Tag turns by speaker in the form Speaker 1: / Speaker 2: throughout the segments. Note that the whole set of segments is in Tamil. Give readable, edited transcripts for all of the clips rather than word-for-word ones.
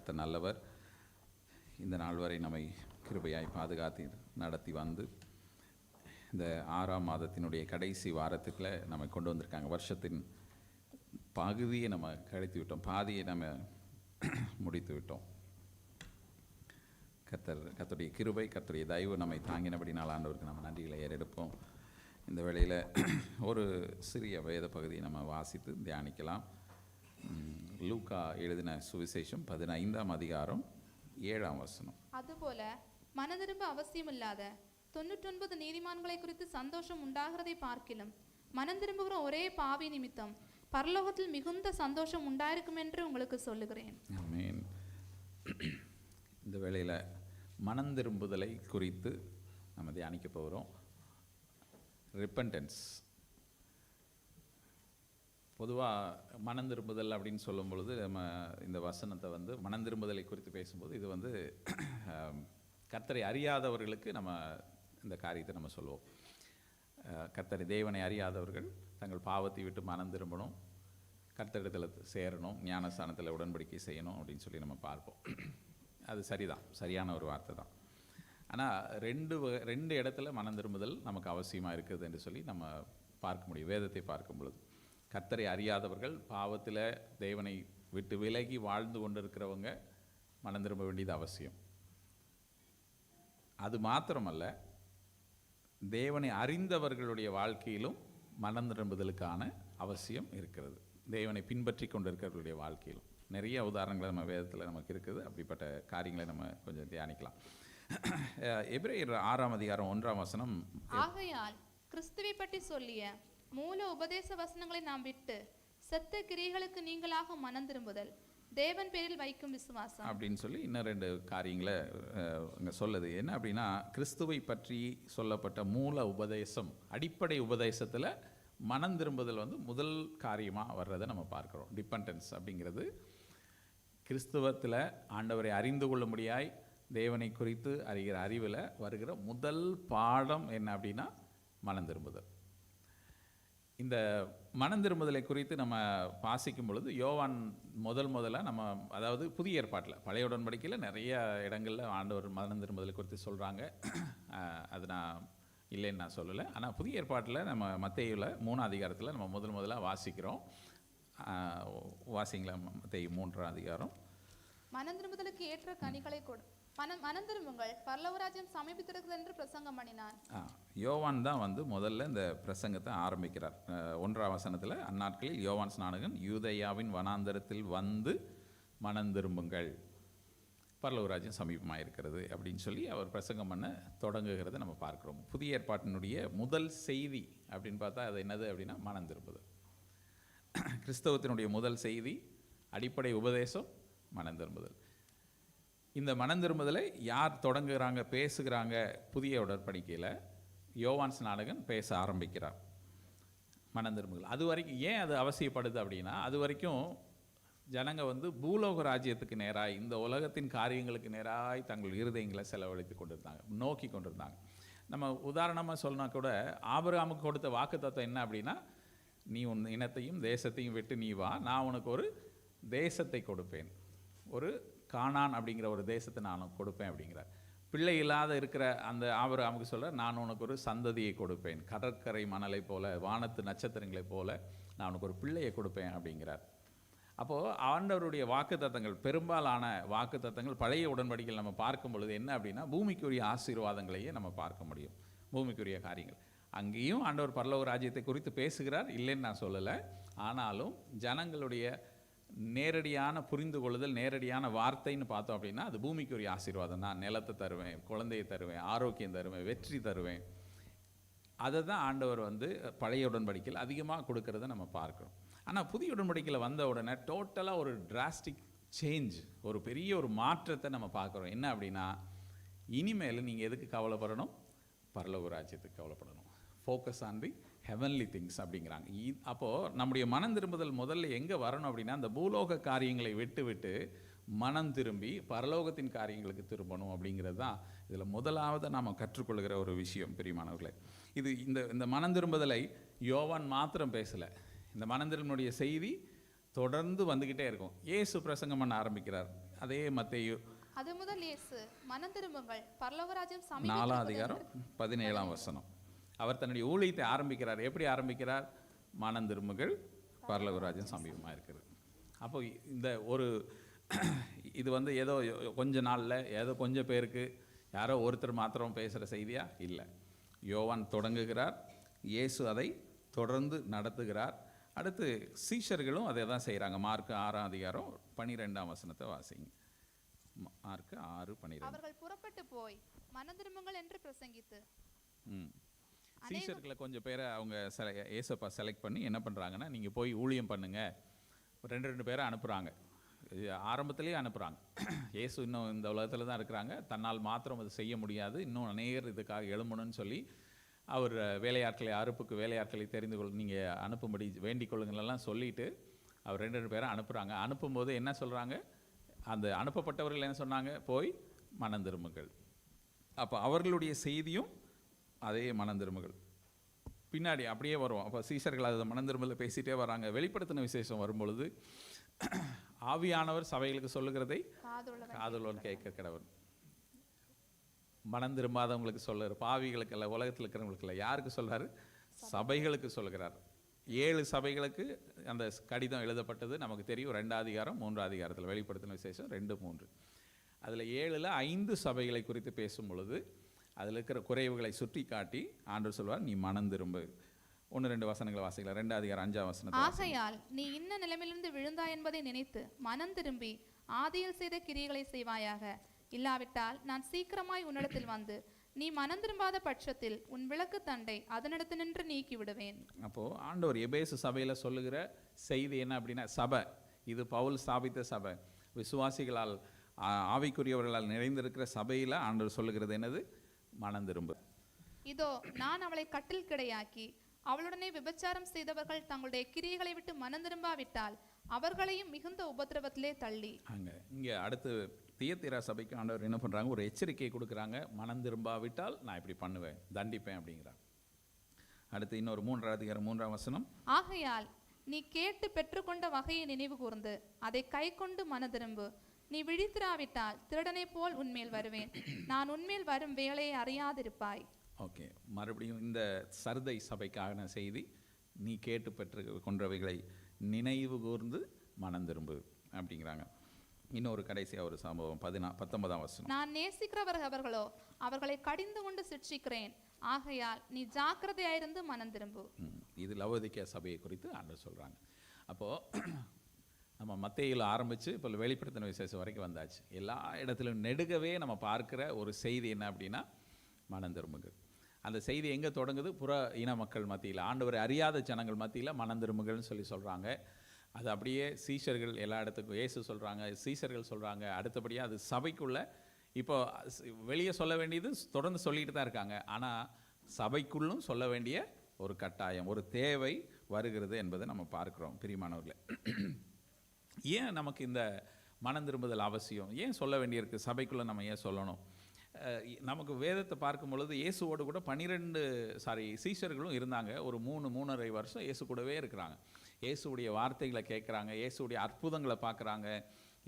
Speaker 1: கர்த்தர் நல்லவர். இந்த நாள் வரை நம்மை கிருபையாய் பாதுகாத்து நடத்தி வந்து இந்த 6ஆம் மாதத்தினுடைய கடைசி வாரத்துக்குள்ள நம்ம கொண்டு வந்திருக்காங்க. வருஷத்தின் பகுதியை நம்ம கழித்து விட்டோம், பாதியை நம்ம முடித்து விட்டோம். கர்த்தருடைய கிருபை, கர்த்தருடைய தயவு நம்மை தாங்கினபடினால் ஆண்டவருக்கு நம்ம நன்றிகளை ஏறெடுப்போம். இந்த வேளையில் ஒரு சிறிய வேத பகுதியை நம்ம வாசித்து தியானிக்கலாம். லூக்கா எழுதின சுவிசேஷம் 15ஆம் அதிகாரம் 7ஆம் வசனம்.
Speaker 2: அதுபோல மனதிரும்ப அவசியமில்லாத 99 நீதிமான்களை குறித்து சந்தோஷம் உண்டாகிறதை பார்க்கிலும் மனம் திரும்புகிற ஒரே பாவி நிமித்தம் பரலோகத்தில் மிகுந்த சந்தோஷம் உண்டாயிருக்கும் என்று உங்களுக்கு சொல்லுகிறேன்.
Speaker 1: ஆமென். இந்த வேளையில் மனம் திரும்புதலை குறித்து நம்ம தியானிக்க போகிறோம். ரிப்பன்டன்ஸ். பொதுவாக மனம் திரும்புதல் அப்படின்னு சொல்லும் பொழுது நம்ம இந்த வசனத்தை வந்து மனம் திரும்புதலை குறித்து பேசும்போது இது வந்து கர்த்தரை அறியாதவர்களுக்கு நம்ம இந்த காரியத்தை நம்ம சொல்லுவோம். கர்த்தரை தேவனை அறியாதவர்கள் தங்கள் பாவத்தை விட்டு மனம் திரும்பணும், கர்த்தரிடத்தில் சேரணும், ஞானஸ்தானத்தில் உடன்படிக்கை செய்யணும் அப்படின்னு சொல்லி நம்ம பார்ப்போம். அது சரிதான், சரியான ஒரு வார்த்தை தான். ஆனால் ரெண்டு இடத்துல மனம் திரும்புதல் நமக்கு அவசியமாக இருக்குது என்று சொல்லி நம்ம பார்க்க முடியும் வேதத்தை பார்க்கும் பொழுது. கர்த்தரை அறியாதவர்கள், பாவத்தில் தேவனை விட்டு விலகி வாழ்ந்து கொண்டிருக்கிறவங்க மனம் திரும்ப வேண்டியது அவசியம். அது மாத்திரமல்ல, தேவனை அறிந்தவர்களுடைய வாழ்க்கையிலும் மனம் திரும்புதலுக்கான அவசியம் இருக்கிறது. தேவனை பின்பற்றி கொண்டிருக்கிறவர்களுடைய வாழ்க்கையிலும் நிறைய உதாரணங்கள் நம்ம வேதத்தில் நமக்கு இருக்குது. அப்படிப்பட்ட காரியங்களை நம்ம கொஞ்சம் தியானிக்கலாம். எபிரேயர் 6ஆம் அதிகாரம் 1ஆம் வசனம்.
Speaker 2: ஆகையால் கிறிஸ்துவை பற்றி சொல்லிய மூல உபதேச வசனங்களை நாம் விட்டு செத்த கிரியைகளுக்கு நீங்களாக மனம் திரும்புதல், தேவன் பேரில் வைக்கும் விசுவாசம்
Speaker 1: அப்படின்னு சொல்லி இன்னும் 2 காரியங்களை இங்கே சொல்லுது. என்ன அப்படின்னா, கிறிஸ்துவை பற்றி சொல்லப்பட்ட மூல உபதேசம், அடிப்படை உபதேசத்தில் மனம் திரும்புதல் வந்து முதல் காரியமாக வர்றதை நம்ம பார்க்குறோம். டிபெண்டன்ஸ் அப்படிங்கிறது கிறிஸ்துவத்தில் ஆண்டவரை அறிந்து கொள்ளும்படியாய் தேவனை குறித்து அறிகிற அறிவில் வருகிற முதல் பாடம் என்ன அப்படின்னா மனம் திரும்புதல். இந்த மனம் திரும்புதலை குறித்து நம்ம வாசிக்கும் பொழுது யோவான் முதல்ல நம்ம, அதாவது புதிய ஏற்பாட்டில், பழைய உடன்படிக்கையில் நிறைய இடங்களில் ஆண்டவர் மனம் திரும்புதலை குறித்து சொல்கிறாங்க. அது நான் இல்லைன்னு நான் சொல்லலை. ஆனால் புதிய ஏற்பாட்டில் நம்ம மத்தேயுவில் 3ஆம் அதிகாரத்தில் நம்ம முதலாக வாசிக்கிறோம். வாசிங்களா? மத்தேயு 3ஆம் அதிகாரம்.
Speaker 2: மனம் திரும்புதலுக்கு ஏற்ற கனிகளை கொடு, மனம் திரும்புங்கள், பரலோகராஜ்யம் சமீபித்திருக்கிறது என்று பிரசங்கம் பண்ணினான்.
Speaker 1: யோவான் தான் வந்து முதல்ல இந்த பிரசங்கத்தை ஆரம்பிக்கிறார். 1ஆம் வசனத்தில், அந்நாட்களில் யோவான் ஸ்நானகன் யூதேயாவின் வனாந்தரத்தில் வந்து மனம் திரும்புங்கள், பரலோகராஜ்யம் சமீபமாக இருக்கிறது அப்படின்னு சொல்லி அவர் பிரசங்கம் பண்ண தொடங்குகிறத நம்ம பார்க்குறோம். புதிய ஏற்பாட்டினுடைய முதல் செய்தி அப்படின்னு பார்த்தா அது என்னது அப்படின்னா மனம் திரும்புதல். கிறிஸ்தவத்தினுடைய முதல் செய்தி, அடிப்படை உபதேசம் மனம் திரும்புதல். இந்த மனம் திரும்புதலை யார் தொடங்குகிறாங்க, பேசுகிறாங்க? புதிய உடன்படிக்கையில் யோவான் ஸ்நானகன் பேச ஆரம்பிக்கிறார் மனம் திரும்புதல். அது வரைக்கும் ஏன் அது அவசியப்படுது அப்படின்னா, அது வரைக்கும் ஜனங்க வந்து பூலோக ராஜ்யத்துக்கு நேராய், இந்த உலகத்தின் காரியங்களுக்கு நேராய் தங்கள் இருதயங்களை செலவழித்து கொண்டிருந்தாங்க, நோக்கி கொண்டிருந்தாங்க. நம்ம உதாரணமாக சொன்னால் கூட, ஆபிரகாமுக்கு கொடுத்த வாக்குத்தத்தம் என்ன அப்படின்னா, நீ உன் இனத்தையும் தேசத்தையும் விட்டு நீ வா, நான் உனக்கு ஒரு தேசத்தை கொடுப்பேன், ஒரு கானான் அப்படிங்கிற ஒரு தேசத்தை நான் கொடுப்பேன் அப்படிங்கிறார். பிள்ளை இல்லாத இருக்கிற அந்த ஆபிரகாமுக்கு சொல்ல, நான் உனக்கு ஒரு சந்ததியை கொடுப்பேன், கடற்கரை மணலை போல, வானத்து நட்சத்திரங்களை போல நான் உனக்கு ஒரு பிள்ளையை கொடுப்பேன் அப்படிங்கிறார். அப்போது ஆண்டவருடைய வாக்குத்தத்தங்கள், பெரும்பாலான வாக்குத்தத்தங்கள் பழைய உடன்படிக்கையில் நம்ம பார்க்கும் பொழுது என்ன அப்படின்னா, பூமிக்குரிய ஆசீர்வாதங்களையே நம்ம பார்க்க முடியும், பூமிக்குரிய காரியங்கள். அங்கேயும் ஆண்டவர் பரலோக ராஜ்யத்தை குறித்து பேசுகிறார், இல்லைன்னு நான் சொல்லலை. ஆனாலும் ஜனங்களுடைய நேரடியான புரிந்து கொள்ளுதல், நேரடியான வார்த்தைன்னு பார்த்தோம் அப்படின்னா அது பூமிக்குரிய ஆசீர்வாதம் தான். நிலத்தை தருவேன், குழந்தையை தருவேன், ஆரோக்கியம் தருவேன், வெற்றி தருவேன். அதை தான் ஆண்டவர் வந்து பழைய உடன்படிக்கையில் அதிகமாக கொடுக்கறத நம்ம பார்க்குறோம். ஆனால் புதிய உடன்படிக்கையில் வந்த உடனே டோட்டலாக ஒரு டிராஸ்டிக் சேஞ்ச், ஒரு பெரிய ஒரு மாற்றத்தை நம்ம பார்க்குறோம். என்ன அப்படின்னா, இனிமேல் நீங்கள் எதுக்கு கவலைப்படணும்? பரலோக ராஜ்யத்துக்கு கவலைப்படணும். Focus on the heavenly things அப்படிங்கிறாங்க. அப்போது நம்முடைய மனம் திரும்புதல் முதல்ல எங்கே வரணும் அப்படின்னா, அந்த பூலோக காரியங்களை விட்டு மனம் திரும்பி பரலோகத்தின் காரியங்களுக்கு திரும்பணும் அப்படிங்கிறது தான் இதில் முதலாவது நாம் கற்றுக்கொள்கிற ஒரு விஷயம். பிரியமானவர்களே, இது இந்த மனம் திரும்புதலை யோவான் மாத்திரம் பேசலை. இந்த மனம் திரும்புடைய செய்தி தொடர்ந்து வந்துக்கிட்டே இருக்கும். இயேசு பிரசங்கம் பண்ண ஆரம்பிக்கிறார். அதே மத்தேயு
Speaker 2: அது முதல் இயேசு மனம் திரும்புங்கள் பரலோகராஜ்யம்
Speaker 1: 4 அதிகாரம் 17 வசனம். அவர் தன்னுடைய ஊழியத்தை ஆரம்பிக்கிறார். எப்படி ஆரம்பிக்கிறார்? மனம் திரும்புங்கள் பரலோகராஜ்யம் சமீபமாக இருக்கிறது. அப்போ இந்த ஒரு இது வந்து ஏதோ கொஞ்ச நாளில் ஏதோ கொஞ்சம் பேருக்கு யாரோ ஒருத்தர் மாத்திரம் பேசுகிற செய்தியா இல்லை. யோவான் தொடங்குகிறார், இயேசு அதை தொடர்ந்து நடத்துகிறார். அடுத்து சீஷர்களும் அதை தான் செய்கிறாங்க. மார்க் 6 அதிகாரம் 12 வசனத்தை வாசிங்க. மார்க் 6:12.
Speaker 2: அவர்கள் புறப்பட்டு போய் மனம் திரும்புங்கள் என்று பிரசங்கித்து.
Speaker 1: சீஷர்களை கொஞ்சம் பேரை அவங்க ஏசப்பா செலக்ட் பண்ணி என்ன பண்ணுறாங்கன்னா, நீங்கள் போய் ஊழியம் பண்ணுங்க. 2 பேரை அனுப்புகிறாங்க. ஆரம்பத்திலேயே அனுப்புகிறாங்க. இயேசு இன்னும் இந்த உலகத்தில் தான் இருக்கிறாங்க. தன்னால் மாத்திரம் அது செய்ய முடியாது. இன்னும் அநேகர் இதுக்காக எழும்பணும்னு சொல்லி அவர் வேலையாட்களை அறுப்புக்கு வேலையாட்களை தெரிந்து கொள் நீங்கள் அனுப்பும்படி வேண்டிக் கொள்ளுங்களெல்லாம் சொல்லிவிட்டு அவர் 2 பேரை அனுப்புகிறாங்க. அனுப்பும்போது என்ன சொல்கிறாங்க? அந்த அனுப்பப்பட்டவர்கள் என்ன சொன்னாங்க? போய் மனம் திரும்புங்கள். அப்போ அவர்களுடைய செய்தியும் அதே மனம் திரும்புங்கள். பின்னாடி அப்படியே வரும். அப்போ சீஷர்கள் அதை மனம் திரும்பல பேசிகிட்டே வராங்க. வெளிப்படுத்தின விசேஷம் வரும்பொழுது ஆவியானவர் சபைகளுக்கு சொல்லுகிறதை காதுள்ளவன் கேட்க கடவன். மனம் திரும்பாதவங்களுக்கு சொல்றாரு, பாவிகளுக்கு இல்லை, உலகத்தில் இருக்கிறவங்களுக்கு இல்லை. யாருக்கு சொல்றாரு? சபைகளுக்கு சொல்லுகிறார். 7 சபைகளுக்கு அந்த கடிதம் எழுதப்பட்டது நமக்கு தெரியும். 2 அதிகாரம் 3 அதிகாரத்தில் வெளிப்படுத்தின விசேஷம் 2, 3. அதில் 7ல் 5 சபைகளை குறித்து பேசும் பொழுது அதில் இருக்கிற குறைவுகளை சுட்டி காட்டி ஆண்டவர் சொல்வார், நீ மனம் திரும்பு. 1-2 வசனங்களை வாசிக்கலாம். 2 அதிகாரம் 5 வசனம்.
Speaker 2: ஆகையால் நீ இன்ன நிலைமையிலிருந்து விழுந்தாய் என்பதை நினைத்து மனம் திரும்பி ஆதியில் செய்த கிரியைகளை செய்வாயாக. இல்லாவிட்டால் நான் சீக்கிரமாய் உன்னிடத்தில் வந்து நீ மனம் திரும்பாத பட்சத்தில் உன் விளக்கு தண்டை அதனிடத்து நின்று நீக்கி விடுவேன்.
Speaker 1: அப்போ ஆண்டவர் எபேசு சபையில சொல்லுகிற செய்தி என்ன அப்படின்னா, சபை இது பவுல் ஸ்தாபித்த சபை, விசுவாசிகளால் ஆவிக்குரியவர்களால் நிறைந்திருக்கிற சபையில ஆண்டவர் சொல்லுகிறது என்னது? மனம் திரும்பு.
Speaker 2: இதோ நான் அவளை கட்டில் கிடையாக்கி அவளுடனே விபச்சாரம் செய்தவர்கள் தங்களுடைய கிரியைகளை விட்டு மனம் திரும்பாவிட்டால் அவர்களையும் மிகுந்த உபத்திரவத்திலே தள்ளி.
Speaker 1: இங்க அடுத்து தியத்தீரா சபைக்கு ஆண்டவர் என்ன பண்றாங்க? ஒரு எச்சரிக்கை கொடுக்குறாங்க. மனம் திரும்பாவிட்டால் நான் இப்படி பண்ணுவேன், தண்டிப்பேன் அப்படிங்கிறார். அடுத்து இன்னொரு 3 அதிகாரம் 3 வசனம்.
Speaker 2: ஆகையால் நீ கேட்டு பெற்றுக்கொண்ட வகையை நினைவு கூர்ந்து அதை கை கொண்டு மனம் திரும்பு. நீ விழித்திராவிட்டால் திருடனை போல் உன்மேல் வருவேன், நான் உன்மேல் வரும் வேலையை அறியாதிருப்பாய்.
Speaker 1: ஓகே, மறுபடியும் இந்த சர்தை சபைக்கான செய்தி, நீ கேட்டு பெற்று கொன்றவைகளை நினைவு கூர்ந்து மனம் திரும்பு அப்படிங்கிறாங்க. இன்னொரு கடைசியாக ஒரு சம்பவம் 19 வசனம்.
Speaker 2: நான் நேசிக்கிறவர்கள் அவர்களோ அவர்களை கடிந்து கொண்டு சிட்சிக்கிறேன், ஆகையால் நீ ஜாக்கிரதையாயிருந்து மனம் திரும்பு.
Speaker 1: இது லவோதிக்கேயா சபையை குறித்து ஆண்டவர் சொல்கிறாங்க. அப்போது நம்ம மத்தேயுல ஆரம்பித்து இப்போ வெளிப்படுத்தின விசேஷம் வரைக்கும் வந்தாச்சு. எல்லா இடத்துலையும் நெடுகவே நம்ம பார்க்குற ஒரு செய்தி என்ன அப்படின்னா, மனம் திரும்புங்கள். அந்த செய்தி எங்கே தொடங்குது? புற இன மக்கள் மத்தியில், ஆண்டவரை அறியாத ஜனங்கள் மத்தியில் மனம் திரும்புகள்னு சொல்கிறாங்க. அது அப்படியே சீஷர்கள் எல்லா இடத்துக்கும் இயேசு சொல்கிறாங்க, சீஷர்கள் சொல்கிறாங்க. அடுத்தபடியாக அது சபைக்குள்ளே இப்போ வெளியே சொல்ல வேண்டியது தொடர்ந்து சொல்லிட்டு தான் இருக்காங்க. ஆனால் சபைக்குள்ளும் சொல்ல வேண்டிய ஒரு கட்டாயம், ஒரு தேவை வருகிறது என்பதை நம்ம பார்க்குறோம். பிரியமானவர்களே, ஏன் நமக்கு இந்த மனம் திரும்புதல் அவசியம்? ஏன் சொல்ல வேண்டியிருக்கு? சபைக்குள்ளே நம்ம ஏன் சொல்லணும்? நமக்கு வேதத்தை பார்க்கும் பொழுது இயேசுவோடு கூட 12 சீஷர்களும் இருந்தாங்க. ஒரு 3-3.5 வருஷம் இயேசு கூடவே இருக்கிறாங்க. இயேசுடைய வார்த்தைகளை கேட்குறாங்க, இயேசுடைய அற்புதங்களை பார்க்குறாங்க,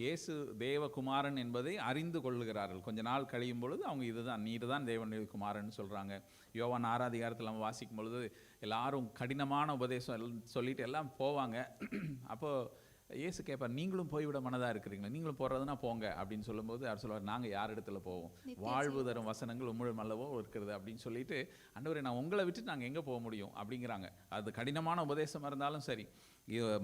Speaker 1: இயேசு தேவகுமாரன் என்பதை அறிந்து கொள்ளுகிறார்கள். கொஞ்ச நாள் கழியும் பொழுது அவங்க இதுதான், நீர் தான் தேவனுடைய குமாரன் சொல்கிறாங்க. யோவான் 6 அதிகாரத்தில் நம்ம வாசிக்கும் பொழுது எல்லாரும் கடினமான உபதேசம் சொல்லிட்டு எல்லாம் போவாங்க. அப்போது இயேசு கேட்பார், நீங்களும் போய்விட மனதாக இருக்கிறீங்களா? நீங்களும் போகிறதுனா போங்க அப்படின்னு சொல்லும்போது அவர் சொல்லுவார், நாங்கள் யார் இடத்துல போவோம்? வாழ்வு தரும் வசனங்கள் உம்முடன் அல்லவோ இருக்கிறது அப்படின்னு சொல்லிட்டு, ஆண்டவரே நான் உங்களை விட்டு நாங்கள் எங்கே போக முடியும் அப்படிங்கிறாங்க. அது கடினமான உபதேசமாக இருந்தாலும் சரி,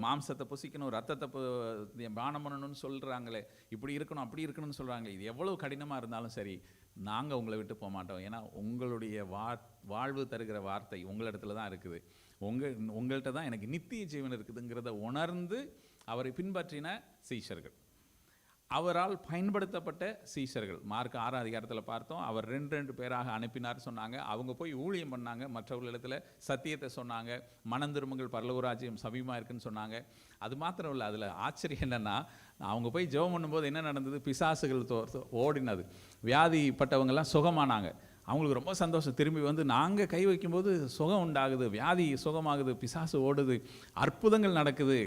Speaker 1: மாம்சத்தை புசிக்கணும், ரத்தத்தை பானம் பண்ணணும்னு சொல்கிறாங்களே, இப்படி இருக்கணும் அப்படி இருக்கணும்னு சொல்கிறாங்களே, இது எவ்வளோ கடினமாக இருந்தாலும் சரி, நாங்கள் உங்களை விட்டு போக மாட்டோம். ஏன்னா உங்களுடைய வாழ்வு தருகிற வார்த்தை உங்களிடத்துல தான் இருக்குது, உங்கள்கிட்ட தான் எனக்கு நித்திய ஜீவன் இருக்குதுங்கிறத உணர்ந்து அவரை பின்பற்றின சீஷர்கள், அவரால் பயன்படுத்தப்பட்ட சீஷர்கள். மார்க் 6 அதிகாரத்தில் பார்த்தோம், அவர் 2 பேராக அனுப்பினார் சொன்னாங்க. அவங்க போய் ஊழியம் பண்ணாங்க, மற்றவர்களிடத்தில் சத்தியத்தை சொன்னாங்க, மனம் திரும்புங்கள் பரலோகராஜ்யம் சமீபமாக இருக்குன்னு சொன்னாங்க. அது மாத்திரம் இல்லை, அதில் ஆச்சரியம் என்னென்னா, அவங்க போய் ஜெபம் பண்ணும்போது என்ன நடந்தது? பிசாசுகள் ஓடினது, வியாதிப்பட்டவங்கெல்லாம் சுகமானாங்க. அவங்களுக்கு ரொம்ப சந்தோஷம். திரும்பி வந்து நாங்கள் கை வைக்கும்போது சுகம் உண்டாகுது, வியாதி சுகமாகுது, பிசாசு ஓடுது, அற்புதங்கள் நடக்குது.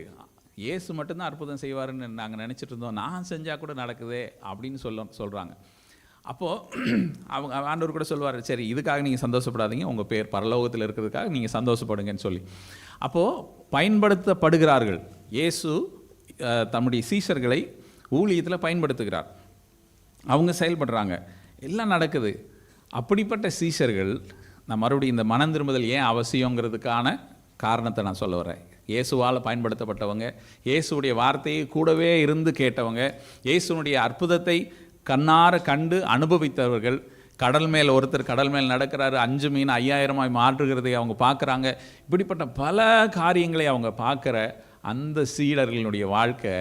Speaker 1: இயேசு மட்டும்தான் அற்புதம் செய்வாருன்னு நாங்கள் நினச்சிட்டு இருந்தோம், நான் செஞ்சால் கூட நடக்குதே அப்படின்னு சொல்கிறாங்க. அப்போது அவங்க ஆண்டவர் கூட சொல்வார், சரி இதுக்காக நீங்கள் சந்தோஷப்படாதீங்க, உங்கள் பேர் பரலோகத்தில் இருக்கிறதுக்காக நீங்கள் சந்தோஷப்படுங்கன்னு சொல்லி. அப்போது பயன்படுத்தப்படுகிறார்கள். இயேசு தம்முடைய சீஷர்களை ஊழியத்தில் பயன்படுத்துகிறார். அவங்க செயல்படுறாங்க, எல்லாம் நடக்குது. அப்படிப்பட்ட சீஷர்கள், நான் மறுபடியும் இந்த மனம் திரும்புதல் ஏன் அவசியங்கிறதுக்கான காரணத்தை நான் சொல்ல வரேன். இயேசுவால் பயன்படுத்தப்பட்டவங்க, இயேசுடைய வார்த்தையை கூடவே இருந்து கேட்டவங்க, இயேசுனுடைய அற்புதத்தை கண்ணார கண்டு அனுபவித்தவர்கள். கடல் மேல் ஒருத்தர் கடல் மேல் நடக்கிறாரு, 5 மீன் 5000 மாற்றுகிறதை அவங்க பார்க்குறாங்க. இப்படிப்பட்ட பல காரியங்களை அவங்க பார்க்குற அந்த சீடர்களுடைய வாழ்க்கை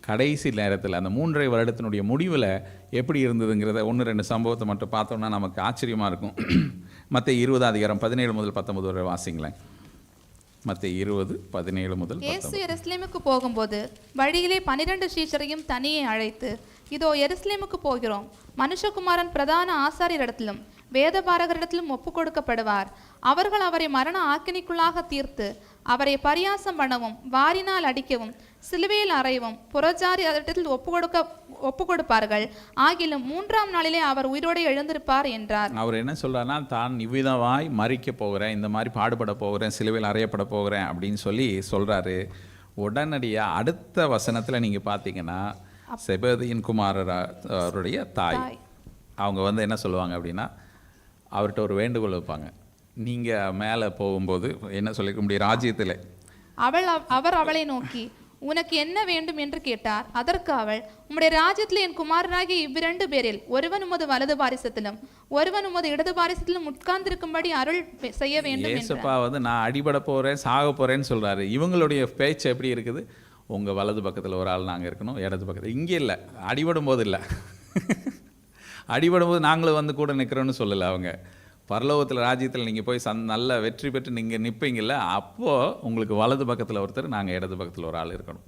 Speaker 1: கடைசி நேரத்தில் அந்த 3.5 வருடத்தினுடைய முடிவில் எப்படி இருந்ததுங்கிறத 1-2 சம்பவத்தை மட்டும் பார்த்தோம்னா நமக்கு ஆச்சரியமாக இருக்கும். மத்தேயு 20 அதிகாரம் 17 முதல் 19 வரை வாசிங்களேன். மத்தேயு 20 17 முதல் 19.
Speaker 2: இயேசு எருசலேமுக்கு போகும்போது வழியிலே 12 சீஷரையும் தனியே அழைத்து, இதோ எருசலேமுக்கு போகிறோம், மனுஷகுமாரன் பிரதான ஆசாரியரிடத்திலும் வேதபாரகரிடத்திலும் ஒப்பு கொடுக்கப்படுவார். அவர்கள் அவரை மரண ஆக்கினிக்குள்ளாக தீர்த்து அவரை பரியாசம் பண்ணவும் வாரினால் அடிக்கவும் சிலுவையில் அறையவும் புறஜாரி இடத்தில் ஒப்பு கொடுப்பார்கள். ஆகிலும் 3ஆம் நாளிலே அவர் உயிரோடு எழுந்திருப்பார் என்றார்.
Speaker 1: அவர் என்ன சொல்றாருன்னா, தான் இவ்விதமாய் மரிக்க போகிறேன், இந்த மாதிரி பாடுபட போகிறேன், சிலுவையில் அறையப்பட போகிறேன் அப்படின்னு சொல்லி சொல்றாரு. உடனடியாக அடுத்த வசனத்தில் நீங்கள் பார்த்தீங்கன்னா, செபதியின் குமாரர் அவருடைய தாய் அவங்க என்ன சொல்லுவாங்க அப்படின்னா, அவர்கிட்ட ஒரு வேண்டுகோள் வைப்பாங்க. நீங்கள் மேலே போகும்போது என்ன சொல்லிக்க முடியும், ராஜ்யத்தில்
Speaker 2: அவர் அவளை நோக்கி, உனக்கு என்ன வேண்டும் என்று கேட்டார். அதற்கு அவள், உம்முடைய ராஜ்யத்தில் என் குமாரனாகிய இவ்விரண்டு பேரில் ஒருவன் உமது வலது பாரிசத்திலும் ஒருவன் உமது இடது பாரிசத்திலும் உட்கார்ந்திருக்கும்படி அருள் செய்ய வேண்டும்.
Speaker 1: ஏசப்பா நான் அடிபட போகிறேன், சாக போகிறேன்னு சொல்கிறாரு. இவங்களுடைய பேச்சு எப்படி இருக்குது, உங்கள் வலது பக்கத்தில் ஒரு ஆள் நாங்கள் இருக்கணும், இடது பக்கத்தில். இங்கே இல்லை, அடிபடும் போது இல்லை, அடிபடும் போது நாங்களும் கூட நிற்கிறோன்னு சொல்லலை. அவங்க பரலோகத்தில் ராஜ்யத்தில் நீங்கள் போய் நல்ல வெற்றி பெற்று நீங்கள் நிற்பீங்கள்ல, அப்போது உங்களுக்கு வலது பக்கத்தில் ஒருத்தர், நாங்கள் இடது பக்கத்தில் ஒரு ஆள் இருக்கணும்.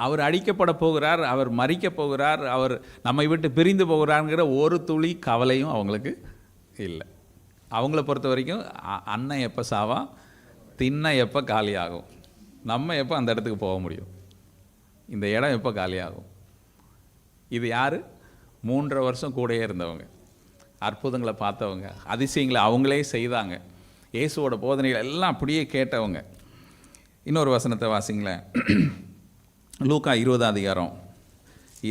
Speaker 1: அவர் அடிக்கப்பட போகிறார், அவர் மரிக்க போகிறார், அவர் நம்மை விட்டு பிரிந்து போகிறாருங்கிற ஒரு துளி கவலையும் அவங்களுக்கு இல்லை. அவங்கள பொறுத்த வரைக்கும் அண்ணன் எப்போ சாவா, திண்ணை எப்போ காலியாகும், நம்ம எப்போ அந்த இடத்துக்கு போக முடியும், இந்த இடம் எப்போ காலியாகும். இது யார்? 3.5 வருஷம் கூடயே இருந்தவங்க, அற்புதங்களை பார்த்தவங்க, அதிசயங்களை அவங்களே செய்தாங்க, இயேசுவோட போதனைகள் எல்லாம் அப்படியே கேட்டவங்க. இன்னொரு வசனத்தை வாசிங்களேன். லூக்கா 20 அதிகாரம்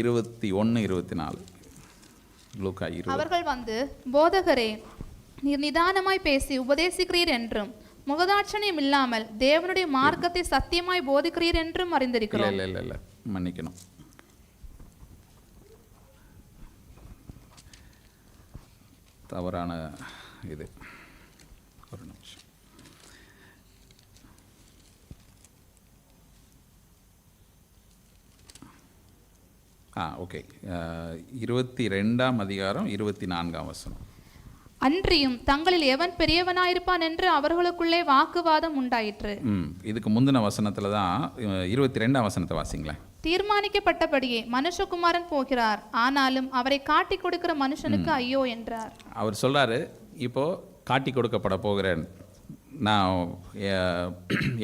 Speaker 1: 21-24. லூக்கா 20.
Speaker 2: அவர்கள் போதகரே, நீர் நிதானமாய் பேசி உபதேசிக்கிறீர் என்றும் முகதாட்சணியம் இல்லாமல் தேவனுடைய மார்க்கத்தை சத்தியமாய் போதிக்கிறீர் என்றும் அறிந்திருக்கிறோம்.
Speaker 1: இல்லை மன்னிக்கணும், தவறான இது. ஒரு நிமிஷம். ஓகே. 22ஆம் அதிகாரம் 24ஆம் வசனம்.
Speaker 2: அன்றியும் தங்களில் எவன் பெரியவனாயிருப்பான் என்று அவர்களுக்குள்ளே வாக்குவாதம் உண்டாயிற்று.
Speaker 1: இதுக்கு முந்தின வசனத்துல தான் 22ஆம் வசனத்தை வாசிங்களேன்.
Speaker 2: தீர்மானிக்கப்பட்டபடியே மனுஷகுமாரன் போகிறார், ஆனாலும் அவரை காட்டி கொடுக்கிற மனுஷனுக்கு ஐயோ என்றார். அவர்
Speaker 1: சொல்றாரு, இப்போ காட்டி கொடுக்கப்பட போகிறேன், நான்